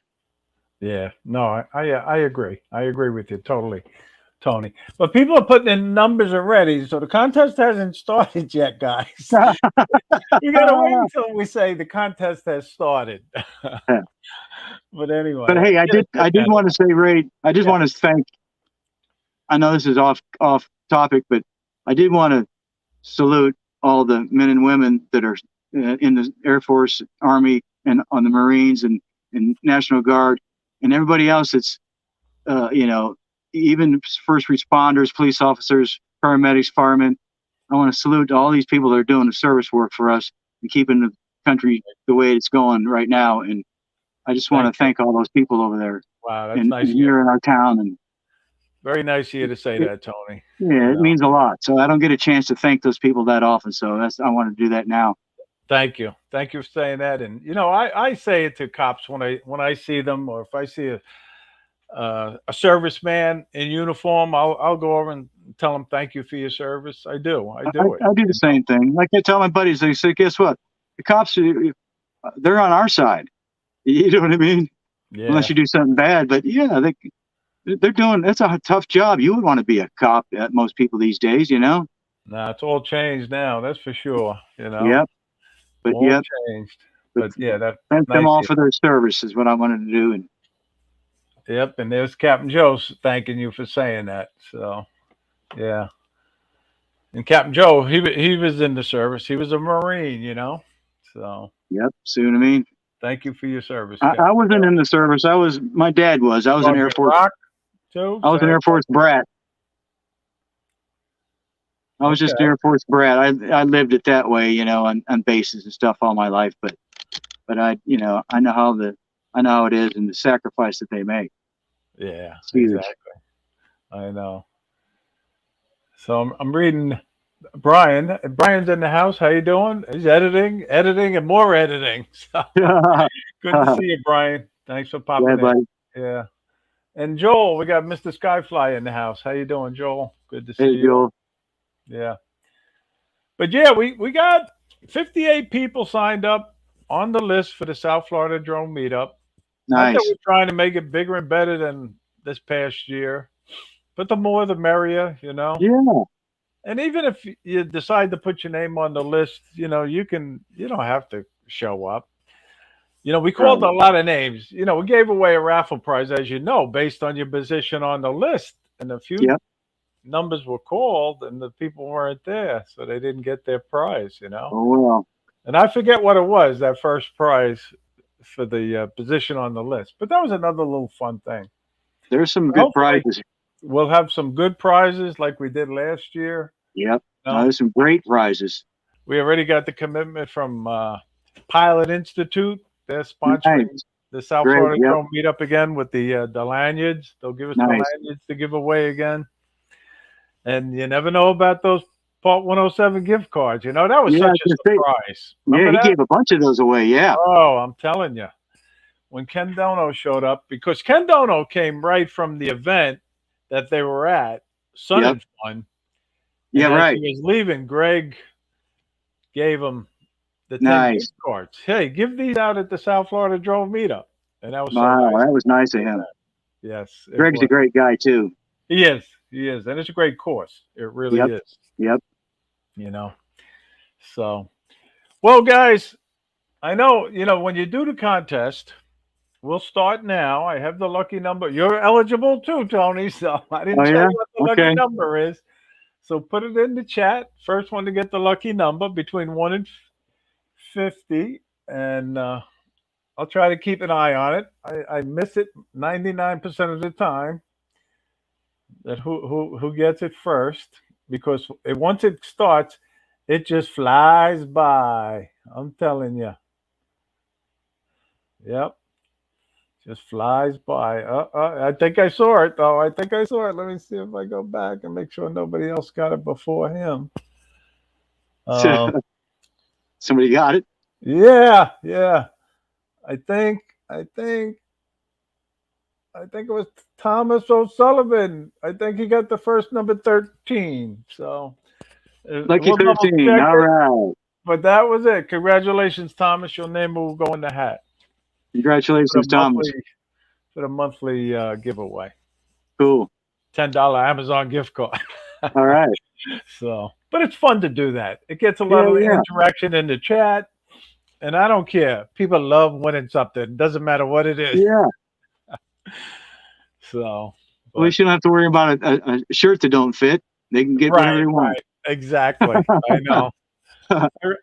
[SPEAKER 1] yeah. No, I agree. I agree with you totally, Tony. But people are putting in numbers already, so the contest hasn't started yet, guys. You gotta wait until we say the contest has started. But
[SPEAKER 2] But
[SPEAKER 1] anyway, I
[SPEAKER 2] hey, I
[SPEAKER 1] gotta
[SPEAKER 2] did
[SPEAKER 1] take
[SPEAKER 2] I did
[SPEAKER 1] that
[SPEAKER 2] want to
[SPEAKER 1] off.
[SPEAKER 2] say, Ray, I just
[SPEAKER 1] Yeah,
[SPEAKER 2] want to thank. I know this is off topic, but I did want to salute all the men and women that are in the Air Force, Army, and on the Marines and National Guard, and everybody else that's you know, even first responders, police officers, paramedics, firemen. I want to salute all these people that are doing the service work for us and keeping the country the way it's going right now. And I just want
[SPEAKER 1] thank
[SPEAKER 2] to
[SPEAKER 1] you.
[SPEAKER 2] thank all those people over there
[SPEAKER 1] Wow, that's
[SPEAKER 2] and
[SPEAKER 1] nice of you.
[SPEAKER 2] here in our town. And
[SPEAKER 1] Very nice of you to say
[SPEAKER 2] it,
[SPEAKER 1] that, Tony. You
[SPEAKER 2] yeah, it
[SPEAKER 1] know,
[SPEAKER 2] means a lot. So I don't get a chance to thank those people that often. So I want to do that now.
[SPEAKER 1] thank you, thank you for saying that. And I say it to cops when I see them, or if I see a serviceman in uniform, I'll go over and tell them thank you for your service. I do, I
[SPEAKER 2] I,
[SPEAKER 1] do it.
[SPEAKER 2] I do the same thing. Like I tell my buddies, they say, guess what? The cops, they're on our side. You know what I mean? Unless
[SPEAKER 1] Yeah,
[SPEAKER 2] you do something bad. But yeah, they're doing. That's a tough job. You would want to be a cop. Most people these days, you know.
[SPEAKER 1] nah, it's all changed now. That's for sure.
[SPEAKER 2] Yep. But
[SPEAKER 1] All
[SPEAKER 2] yep.
[SPEAKER 1] changed.
[SPEAKER 2] But
[SPEAKER 1] But yeah, that's
[SPEAKER 2] thank them
[SPEAKER 1] nice.
[SPEAKER 2] all for their service is what I wanted to do. And
[SPEAKER 1] Yep, and there's Captain Joe thanking you for saying that. So yeah, and Captain Joe, he was in the service. He was a Marine. So
[SPEAKER 2] yep. See what I mean?
[SPEAKER 1] thank you for your service,
[SPEAKER 2] I
[SPEAKER 1] Captain
[SPEAKER 2] wasn't
[SPEAKER 1] Joe.
[SPEAKER 2] in the service. I was. My dad was. I was an Air
[SPEAKER 1] Sergeant
[SPEAKER 2] Force.
[SPEAKER 1] Rock too.
[SPEAKER 2] I was an
[SPEAKER 1] Same.
[SPEAKER 2] Air Force brat. I was just an
[SPEAKER 1] Okay.
[SPEAKER 2] Air Force brat. I lived it that way, on bases and stuff all my life. But I know how it is and the sacrifice that they make.
[SPEAKER 1] Yeah,
[SPEAKER 2] It's huge.
[SPEAKER 1] exactly. I know. So I'm reading Brian. Brian's in the house. How you doing? He's editing, and more editing. So
[SPEAKER 2] Yeah,
[SPEAKER 1] good to see you, Brian. Thanks for popping in.
[SPEAKER 2] buddy.
[SPEAKER 1] Yeah. And Joel, we got Mr. Skyfly in the house. How you doing, Joel? Good to see
[SPEAKER 2] Hey,
[SPEAKER 1] you.
[SPEAKER 2] Joel.
[SPEAKER 1] Yeah. But yeah, we got 58 people signed up on the list for the South Florida drone meetup. Not that
[SPEAKER 2] Nice.
[SPEAKER 1] we're trying to make it bigger and better than this past year, but the more the merrier.
[SPEAKER 2] Yeah.
[SPEAKER 1] And even if you decide to put your name on the list, you don't have to show up. We called
[SPEAKER 2] Right.
[SPEAKER 1] a lot of names. We gave away a raffle prize, as you know, based on your position on the list. And a few
[SPEAKER 2] Yep.
[SPEAKER 1] numbers were called and the people weren't there, so they didn't get their prize.
[SPEAKER 2] Oh well.
[SPEAKER 1] And I forget what it was, that first prize for the position on the list. But that was another little fun thing.
[SPEAKER 2] There's some good
[SPEAKER 1] Hopefully,
[SPEAKER 2] prizes.
[SPEAKER 1] we'll have some good prizes like we did last year.
[SPEAKER 2] Yep.
[SPEAKER 1] You
[SPEAKER 2] No,
[SPEAKER 1] know,
[SPEAKER 2] there's some great prizes.
[SPEAKER 1] we already got the commitment from Pilot Institute. They're sponsoring
[SPEAKER 2] Nice.
[SPEAKER 1] the South
[SPEAKER 2] Great.
[SPEAKER 1] Florida
[SPEAKER 2] Yep.
[SPEAKER 1] Drone Meetup again with the lanyards. They'll give us the
[SPEAKER 2] Nice.
[SPEAKER 1] lanyards to give away again. And you never know about those Part 107 gift cards. That was
[SPEAKER 2] Yeah, I
[SPEAKER 1] such
[SPEAKER 2] was
[SPEAKER 1] a
[SPEAKER 2] gonna say.
[SPEAKER 1] surprise.
[SPEAKER 2] Yeah,
[SPEAKER 1] Remember
[SPEAKER 2] he
[SPEAKER 1] that?
[SPEAKER 2] gave a bunch of those away. Yeah.
[SPEAKER 1] Oh, I'm telling you. When Ken Dono showed up, because Ken Dono came right from the event that they were at, Sun
[SPEAKER 2] Yep.
[SPEAKER 1] and Fun.
[SPEAKER 2] Yeah.
[SPEAKER 1] And as he
[SPEAKER 2] Right.
[SPEAKER 1] was leaving, Greg gave him the 10 gift
[SPEAKER 2] Nice.
[SPEAKER 1] cards. Hey, give these out at the South Florida Drone Meetup. And that was so
[SPEAKER 2] Wow,
[SPEAKER 1] nice.
[SPEAKER 2] that was nice of him.
[SPEAKER 1] Yes, it
[SPEAKER 2] Greg's a
[SPEAKER 1] was.
[SPEAKER 2] great guy too.
[SPEAKER 1] He is. He is. And it's a great course. It really
[SPEAKER 2] Yep.
[SPEAKER 1] is.
[SPEAKER 2] Yep.
[SPEAKER 1] You know. So, well, guys, I know, when you do the contest, we'll start now. I have the lucky number. You're eligible too, Tony. So I
[SPEAKER 2] Oh
[SPEAKER 1] didn't tell
[SPEAKER 2] yeah.
[SPEAKER 1] you what the lucky
[SPEAKER 2] Okay.
[SPEAKER 1] number is. So put it in the chat. First one to get the lucky number between 1 and 50. And I'll try to keep an eye on it. I miss it 99% of the time. That who gets it first, because once it starts, it just flies by. I'm telling you. Yep. Just flies by. I think I saw it though. I think I saw it. Let me see if I go back and make sure nobody else got it before him. Uh,
[SPEAKER 2] Somebody got it.
[SPEAKER 1] Yeah, yeah. I think, I think, I think it was Thomas O'Sullivan. I think he got the first number 13. So
[SPEAKER 2] Lucky
[SPEAKER 1] we'll double
[SPEAKER 2] 13.
[SPEAKER 1] check
[SPEAKER 2] All
[SPEAKER 1] it.
[SPEAKER 2] right.
[SPEAKER 1] But that was it. Congratulations, Thomas. Your name will go in the hat for the
[SPEAKER 2] Congratulations,
[SPEAKER 1] monthly
[SPEAKER 2] Thomas.
[SPEAKER 1] giveaway.
[SPEAKER 2] Cool.
[SPEAKER 1] $10 Amazon gift card.
[SPEAKER 2] All right.
[SPEAKER 1] So, but it's fun to do that. It gets a lot
[SPEAKER 2] Yeah,
[SPEAKER 1] of
[SPEAKER 2] yeah,
[SPEAKER 1] interaction in the chat, and I don't care. People love winning something. Doesn't matter what it is.
[SPEAKER 2] yeah.
[SPEAKER 1] So,
[SPEAKER 2] At
[SPEAKER 1] but
[SPEAKER 2] least you don't have to worry about a shirt that don't fit. They can get whatever
[SPEAKER 1] right,
[SPEAKER 2] they want.
[SPEAKER 1] right, exactly. I know.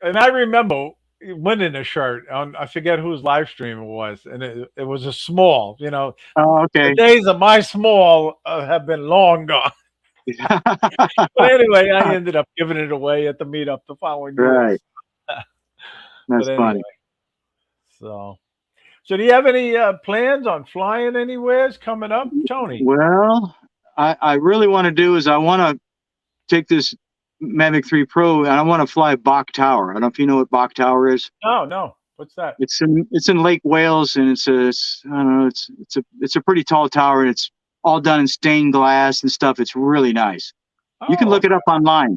[SPEAKER 1] And I remember winning a shirt on, I forget whose live stream it was, and it was a small.
[SPEAKER 2] Oh,
[SPEAKER 1] The
[SPEAKER 2] okay.
[SPEAKER 1] days of my small have been long gone. But anyway, I ended up giving it away at the meetup the following year.
[SPEAKER 2] Right.
[SPEAKER 1] But
[SPEAKER 2] That's
[SPEAKER 1] anyway,
[SPEAKER 2] funny.
[SPEAKER 1] so do you have any plans on flying anywheres coming up, Tony?
[SPEAKER 2] Well, I really want to do is I want to take this Mavic 3 Pro and I want to fly Bach Tower. I don't know if you know what Bach Tower is.
[SPEAKER 1] No, no. What's that?
[SPEAKER 2] It's in Lake Wales and I don't know, it's a pretty tall tower and it's all done in stained glass and stuff. It's really nice. You can
[SPEAKER 1] Oh,
[SPEAKER 2] look it up online.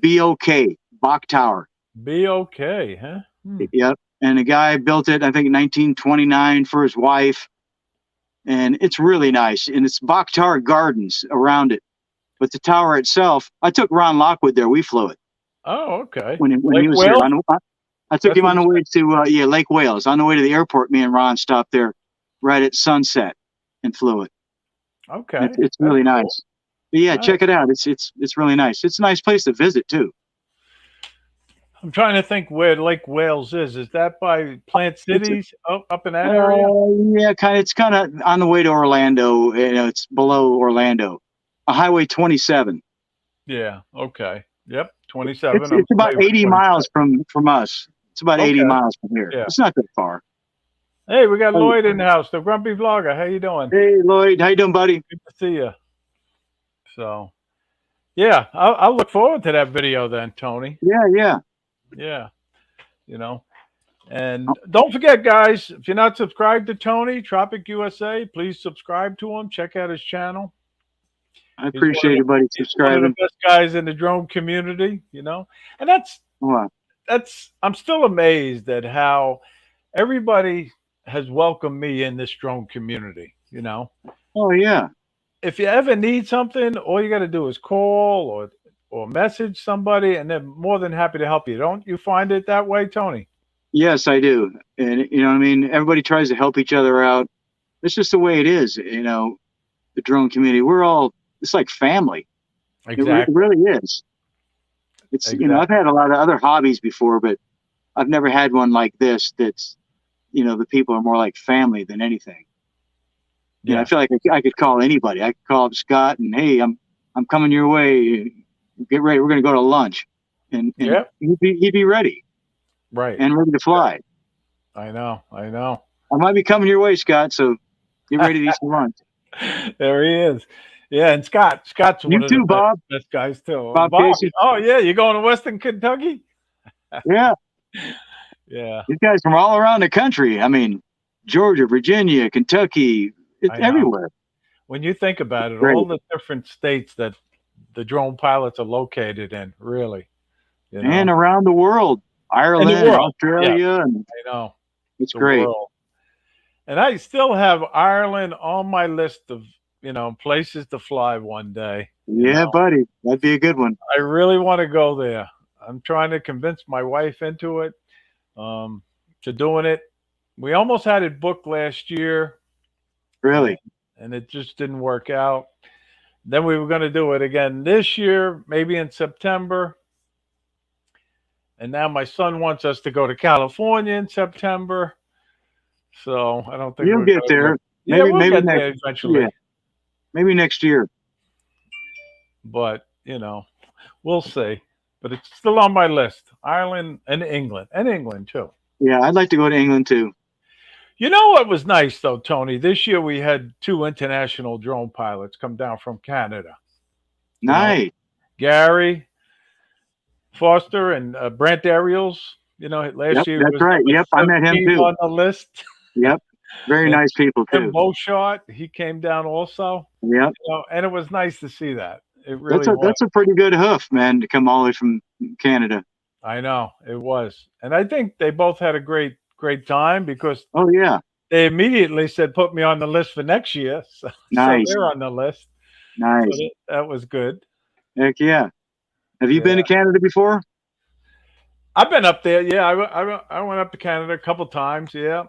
[SPEAKER 2] BOK, Bach Tower.
[SPEAKER 1] be okay, huh? Hmm.
[SPEAKER 2] Yep. And the guy built it, I think, in 1929 for his wife. And it's really nice. And it's Bach Tower Gardens around it. But the tower itself, I took Ron Lockwood there. We flew it
[SPEAKER 1] Oh, okay.
[SPEAKER 2] when he
[SPEAKER 1] Lake
[SPEAKER 2] was here.
[SPEAKER 1] Wales?
[SPEAKER 2] I took
[SPEAKER 1] That's
[SPEAKER 2] him
[SPEAKER 1] what
[SPEAKER 2] on
[SPEAKER 1] you
[SPEAKER 2] the way
[SPEAKER 1] said.
[SPEAKER 2] to Lake Wales. On the way to the airport, me and Ron stopped there right at sunset and flew it.
[SPEAKER 1] Okay,
[SPEAKER 2] It's
[SPEAKER 1] that's
[SPEAKER 2] really
[SPEAKER 1] cool.
[SPEAKER 2] nice. But yeah,
[SPEAKER 1] Nice.
[SPEAKER 2] check it out. It's really nice. It's a nice place to visit too.
[SPEAKER 1] I'm trying to think where Lake Wales is. Is that by Plant
[SPEAKER 2] It's
[SPEAKER 1] Cities up in that area?
[SPEAKER 2] yeah, it's kind of on the way to Orlando. It's below Orlando, Highway 27.
[SPEAKER 1] Yeah. Okay. Yep. 27. I'm
[SPEAKER 2] It's about
[SPEAKER 1] familiar with
[SPEAKER 2] 80 miles
[SPEAKER 1] 27.
[SPEAKER 2] from us. It's about 80
[SPEAKER 1] Okay.
[SPEAKER 2] miles from here.
[SPEAKER 1] Yeah.
[SPEAKER 2] It's not that far.
[SPEAKER 1] Hey, we got
[SPEAKER 2] Oh,
[SPEAKER 1] Lloyd in the house, the grumpy vlogger. How you doing?
[SPEAKER 2] hey Lloyd, how you doing, buddy?
[SPEAKER 1] Good to see you. So, yeah, I'll look forward to that video then, Tony.
[SPEAKER 2] Yeah, yeah.
[SPEAKER 1] Yeah, you know. And don't forget, guys, if you're not subscribed to Tony Tropic USA, please subscribe to him. Check out his channel.
[SPEAKER 2] I
[SPEAKER 1] He's one of
[SPEAKER 2] appreciate
[SPEAKER 1] the
[SPEAKER 2] it, buddy.
[SPEAKER 1] he's one of the
[SPEAKER 2] Subscribing.
[SPEAKER 1] best guys in the drone community. And
[SPEAKER 2] Wow.
[SPEAKER 1] that's I'm still amazed at how everybody has welcomed me in this drone community.
[SPEAKER 2] Oh yeah.
[SPEAKER 1] If you ever need something, all you got to do is call or message somebody, and they're more than happy to help you. Don't you find it that way, Tony?
[SPEAKER 2] Yes, I do. And you know what I mean? Everybody tries to help each other out. It's just the way it is, the drone community. It's like family. It
[SPEAKER 1] Exactly.
[SPEAKER 2] really is. I've
[SPEAKER 1] Exactly.
[SPEAKER 2] had a lot of other hobbies before, but I've never had one like this the people are more like family than anything. I
[SPEAKER 1] Yeah.
[SPEAKER 2] feel like I could call anybody. I could call up Scott and, hey, I'm coming your way. Get ready. We're going to go to lunch. And
[SPEAKER 1] Yeah.
[SPEAKER 2] he'd be ready
[SPEAKER 1] Right.
[SPEAKER 2] and ready to fly.
[SPEAKER 1] I know. I know.
[SPEAKER 2] I might be coming your way, Scott. So get ready to eat some lunch.
[SPEAKER 1] There he is. Yeah, and Scott's
[SPEAKER 2] You
[SPEAKER 1] one of the
[SPEAKER 2] too, Bob.
[SPEAKER 1] best guys too.
[SPEAKER 2] Bob
[SPEAKER 1] Bob.
[SPEAKER 2] Casey.
[SPEAKER 1] Oh yeah, you going to Western Kentucky?
[SPEAKER 2] Yeah.
[SPEAKER 1] Yeah,
[SPEAKER 2] These guys from all around the country. I mean, Georgia, Virginia, Kentucky, it's
[SPEAKER 1] I know.
[SPEAKER 2] everywhere.
[SPEAKER 1] When you think about it,
[SPEAKER 2] Great.
[SPEAKER 1] all the different states that the drone pilots are located in, really, you
[SPEAKER 2] And
[SPEAKER 1] know,
[SPEAKER 2] around the world,
[SPEAKER 1] and the
[SPEAKER 2] Ireland and
[SPEAKER 1] world. Yeah,
[SPEAKER 2] Australia. And
[SPEAKER 1] I know
[SPEAKER 2] it's
[SPEAKER 1] the
[SPEAKER 2] great.
[SPEAKER 1] world. And I still have Ireland on my list of places to fly one day. You
[SPEAKER 2] Yeah,
[SPEAKER 1] know,
[SPEAKER 2] buddy. That'd be a good one.
[SPEAKER 1] I really want to go there. I'm trying to convince my wife into it, um, to doing it. We almost had it booked last year, and,
[SPEAKER 2] Really.
[SPEAKER 1] and it just didn't work out. Then we were going to do it again this year, maybe in September. And now my son wants us to go to California in September. So I don't think
[SPEAKER 2] You'll
[SPEAKER 1] we're
[SPEAKER 2] get
[SPEAKER 1] going to.
[SPEAKER 2] there.
[SPEAKER 1] Yeah, we'll
[SPEAKER 2] Maybe
[SPEAKER 1] get
[SPEAKER 2] next.
[SPEAKER 1] there
[SPEAKER 2] Yeah.
[SPEAKER 1] eventually.
[SPEAKER 2] Maybe next year.
[SPEAKER 1] But, we'll see. But it's still on my list. Ireland and England too.
[SPEAKER 2] Yeah, I'd like to go to England too.
[SPEAKER 1] You know what was nice though, Tony? This year we had two international drone pilots come down from Canada. You know,
[SPEAKER 2] Nice.
[SPEAKER 1] Gary Foster and Brent Ariels. Last
[SPEAKER 2] Yep,
[SPEAKER 1] year he
[SPEAKER 2] that's
[SPEAKER 1] was
[SPEAKER 2] right.
[SPEAKER 1] number
[SPEAKER 2] Yep, I met him
[SPEAKER 1] 17
[SPEAKER 2] too.
[SPEAKER 1] on the list.
[SPEAKER 2] Yep, very
[SPEAKER 1] And
[SPEAKER 2] nice people
[SPEAKER 1] Tim
[SPEAKER 2] too.
[SPEAKER 1] Beauchart, he came down also.
[SPEAKER 2] Yep,
[SPEAKER 1] And it was nice to see that. It really was.
[SPEAKER 2] that's a pretty good hoof, man, to come all the way from Canada.
[SPEAKER 1] I know it was, and I think they both had a great time because
[SPEAKER 2] Oh yeah,
[SPEAKER 1] they immediately said put me on the list for next year. So
[SPEAKER 2] nice,
[SPEAKER 1] they're on the list. So
[SPEAKER 2] nice.
[SPEAKER 1] that was good.
[SPEAKER 2] Heck yeah. Have you been
[SPEAKER 1] Yeah,
[SPEAKER 2] to Canada before?
[SPEAKER 1] I've been up there. Yeah, I went up to Canada a couple times. Yeah,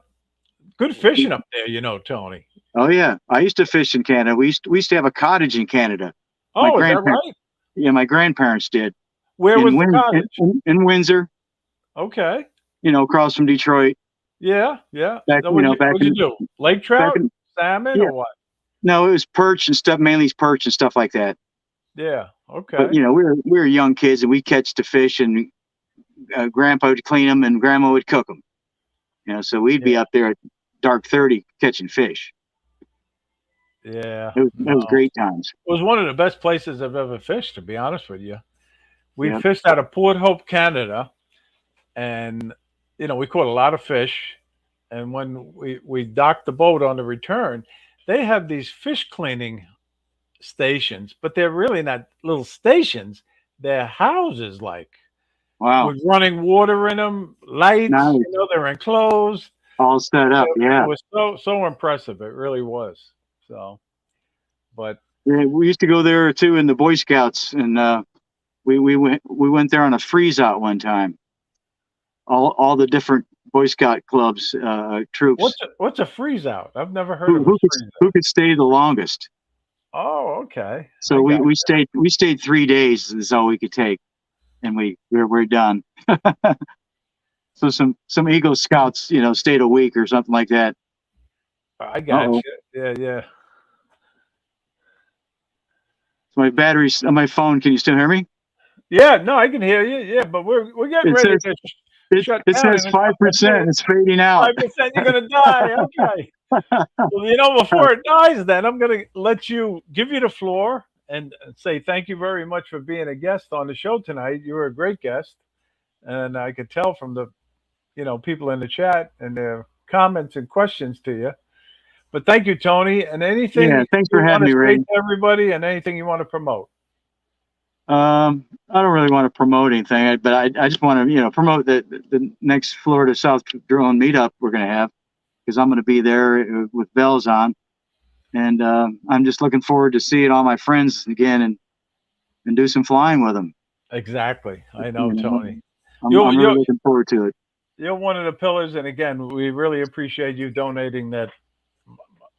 [SPEAKER 1] good fishing up there. Tony.
[SPEAKER 2] Oh yeah, I used to fish in Canada. We used to have a cottage in Canada. My
[SPEAKER 1] Oh, is that
[SPEAKER 2] grandparents,
[SPEAKER 1] right?
[SPEAKER 2] yeah, my grandparents did
[SPEAKER 1] Where
[SPEAKER 2] in
[SPEAKER 1] was the cottage?
[SPEAKER 2] In Windsor.
[SPEAKER 1] Okay.
[SPEAKER 2] Across from Detroit.
[SPEAKER 1] Yeah, yeah.
[SPEAKER 2] Back,
[SPEAKER 1] So
[SPEAKER 2] back
[SPEAKER 1] what'd you
[SPEAKER 2] in
[SPEAKER 1] do? Lake
[SPEAKER 2] back
[SPEAKER 1] trout,
[SPEAKER 2] in
[SPEAKER 1] salmon,
[SPEAKER 2] yeah.
[SPEAKER 1] or what?
[SPEAKER 2] No, it was perch and stuff, mainly perch and stuff like that.
[SPEAKER 1] Yeah.
[SPEAKER 2] But
[SPEAKER 1] Okay.
[SPEAKER 2] we were young kids and we catch the fish and Grandpa would clean them and Grandma would cook them. So we'd
[SPEAKER 1] Yeah.
[SPEAKER 2] be up there at dark 30 catching fish.
[SPEAKER 1] Yeah.
[SPEAKER 2] It was
[SPEAKER 1] No.
[SPEAKER 2] great times.
[SPEAKER 1] It was one of the best places I've ever fished, to be honest with you. We
[SPEAKER 2] Yeah.
[SPEAKER 1] fished out of Port Hope, Canada, and we caught a lot of fish. And when we docked the boat on the return, they have these fish cleaning stations, but they're really not little stations. They're houses, like
[SPEAKER 2] Wow.
[SPEAKER 1] with running water in them, lights.
[SPEAKER 2] Nice.
[SPEAKER 1] They're enclosed.
[SPEAKER 2] All set up.
[SPEAKER 1] It
[SPEAKER 2] Yeah.
[SPEAKER 1] was so impressive. It really was. So, but
[SPEAKER 2] Yeah. We used to go there too in the Boy Scouts and we went there on a freeze out one time. All the different Boy Scout clubs, troops
[SPEAKER 1] what's a freeze out? I've never heard
[SPEAKER 2] who
[SPEAKER 1] of a
[SPEAKER 2] who could
[SPEAKER 1] freeze
[SPEAKER 2] who
[SPEAKER 1] out.
[SPEAKER 2] could stay the longest.
[SPEAKER 1] Oh, okay.
[SPEAKER 2] So
[SPEAKER 1] I
[SPEAKER 2] we,
[SPEAKER 1] got
[SPEAKER 2] we
[SPEAKER 1] you.
[SPEAKER 2] stayed we stayed 3 days is all we could take, and we're done. So some Eagle Scouts, stayed a week or something like that.
[SPEAKER 1] I
[SPEAKER 2] Uh
[SPEAKER 1] got
[SPEAKER 2] oh,
[SPEAKER 1] you. Yeah, yeah.
[SPEAKER 2] so my battery's on my phone. Can you still hear me?
[SPEAKER 1] Yeah, no, I can hear you. Yeah, but we're getting
[SPEAKER 2] It
[SPEAKER 1] ready to
[SPEAKER 2] says
[SPEAKER 1] get
[SPEAKER 2] it
[SPEAKER 1] shut
[SPEAKER 2] it
[SPEAKER 1] down
[SPEAKER 2] says
[SPEAKER 1] in a
[SPEAKER 2] five
[SPEAKER 1] couple of
[SPEAKER 2] percent.
[SPEAKER 1] minutes.
[SPEAKER 2] It's fading out.
[SPEAKER 1] 5%, you're gonna die. Okay. Well, before it dies, then I'm gonna give you the floor and say thank you very much for being a guest on the show tonight. You were a great guest, and I could tell from the people in the chat and their comments and questions to you. But thank you, Tony. And
[SPEAKER 2] Yeah,
[SPEAKER 1] anything
[SPEAKER 2] thanks for
[SPEAKER 1] you want
[SPEAKER 2] having
[SPEAKER 1] to
[SPEAKER 2] me,
[SPEAKER 1] say
[SPEAKER 2] Ray.
[SPEAKER 1] to everybody, and anything you want to promote.
[SPEAKER 2] I don't really want to promote anything, but I just want to promote the next Florida South Drone meetup we're going to have, because I'm going to be there with bells on, and I'm just looking forward to seeing all my friends again and do some flying with them.
[SPEAKER 1] Exactly. I know,
[SPEAKER 2] You know,
[SPEAKER 1] Tony.
[SPEAKER 2] I'm
[SPEAKER 1] You're
[SPEAKER 2] really
[SPEAKER 1] you're
[SPEAKER 2] looking forward to it.
[SPEAKER 1] you're one of the pillars, and again, we really appreciate you donating that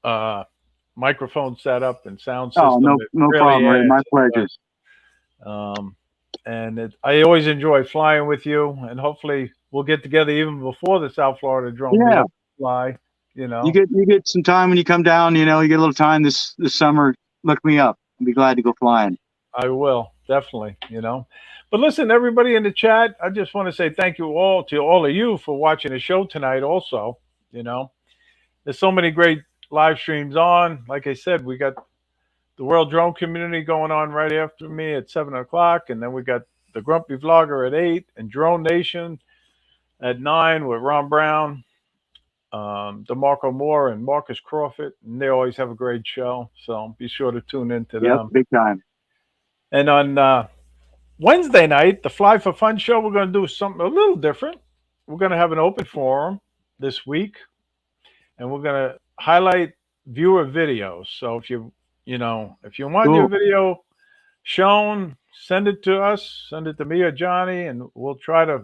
[SPEAKER 1] uh, microphone setup and sound
[SPEAKER 2] Oh,
[SPEAKER 1] system. It
[SPEAKER 2] no
[SPEAKER 1] really
[SPEAKER 2] problem, Ray.
[SPEAKER 1] adds.
[SPEAKER 2] My
[SPEAKER 1] It
[SPEAKER 2] pleasure.
[SPEAKER 1] does. And I always enjoy flying with you, and hopefully we'll get together even before the South Florida drone
[SPEAKER 2] Yeah,
[SPEAKER 1] meetup. Fly, you
[SPEAKER 2] you
[SPEAKER 1] know.
[SPEAKER 2] get some time when you come down. You get a little time this summer. Look me up. I'd be glad to go flying.
[SPEAKER 1] I will definitely. But listen, everybody in the chat, I just want to say thank you all to all of you for watching the show tonight. Also, you know, there's so many great live streams on. Like I said, we got the World Drone Community going on right after me at 7 o'clock, and then we got the Grumpy Vlogger at 8, and Drone Nation at 9 with Ron Brown, DeMarco Moore, and Marcus Crawford, and they always have a great show. So be sure to tune in to
[SPEAKER 2] Yep,
[SPEAKER 1] them.
[SPEAKER 2] big time.
[SPEAKER 1] And on Wednesday night, the Fly for Fun show, we're going to do something a little different. We're going to have an open forum this week, and we're going to highlight viewer videos. So if you want your
[SPEAKER 2] Cool.
[SPEAKER 1] video shown, send it to us, send it to me or Johnny, and we'll try to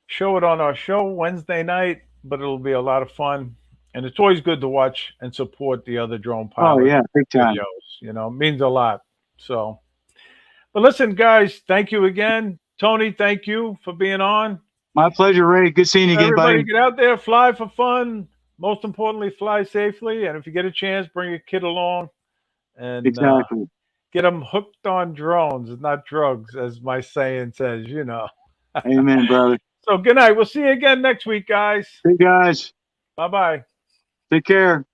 [SPEAKER 1] show it on our show Wednesday night. But it'll be a lot of fun, and it's always good to watch and support the other drone
[SPEAKER 2] Oh
[SPEAKER 1] pilot
[SPEAKER 2] yeah, big time.
[SPEAKER 1] videos. It means a lot. So. But listen, guys, thank you again. Tony, thank you for being on.
[SPEAKER 2] My pleasure, Ray. Good seeing you again,
[SPEAKER 1] Everybody
[SPEAKER 2] buddy.
[SPEAKER 1] get out there, fly for fun. Most importantly, fly safely. And if you get a chance, bring a kid along and
[SPEAKER 2] Exactly.
[SPEAKER 1] get them hooked on drones, not drugs, as my saying says.
[SPEAKER 2] Amen, brother.
[SPEAKER 1] So good night. We'll see you again next week, guys.
[SPEAKER 2] Hey guys,
[SPEAKER 1] Bye bye.
[SPEAKER 2] take care.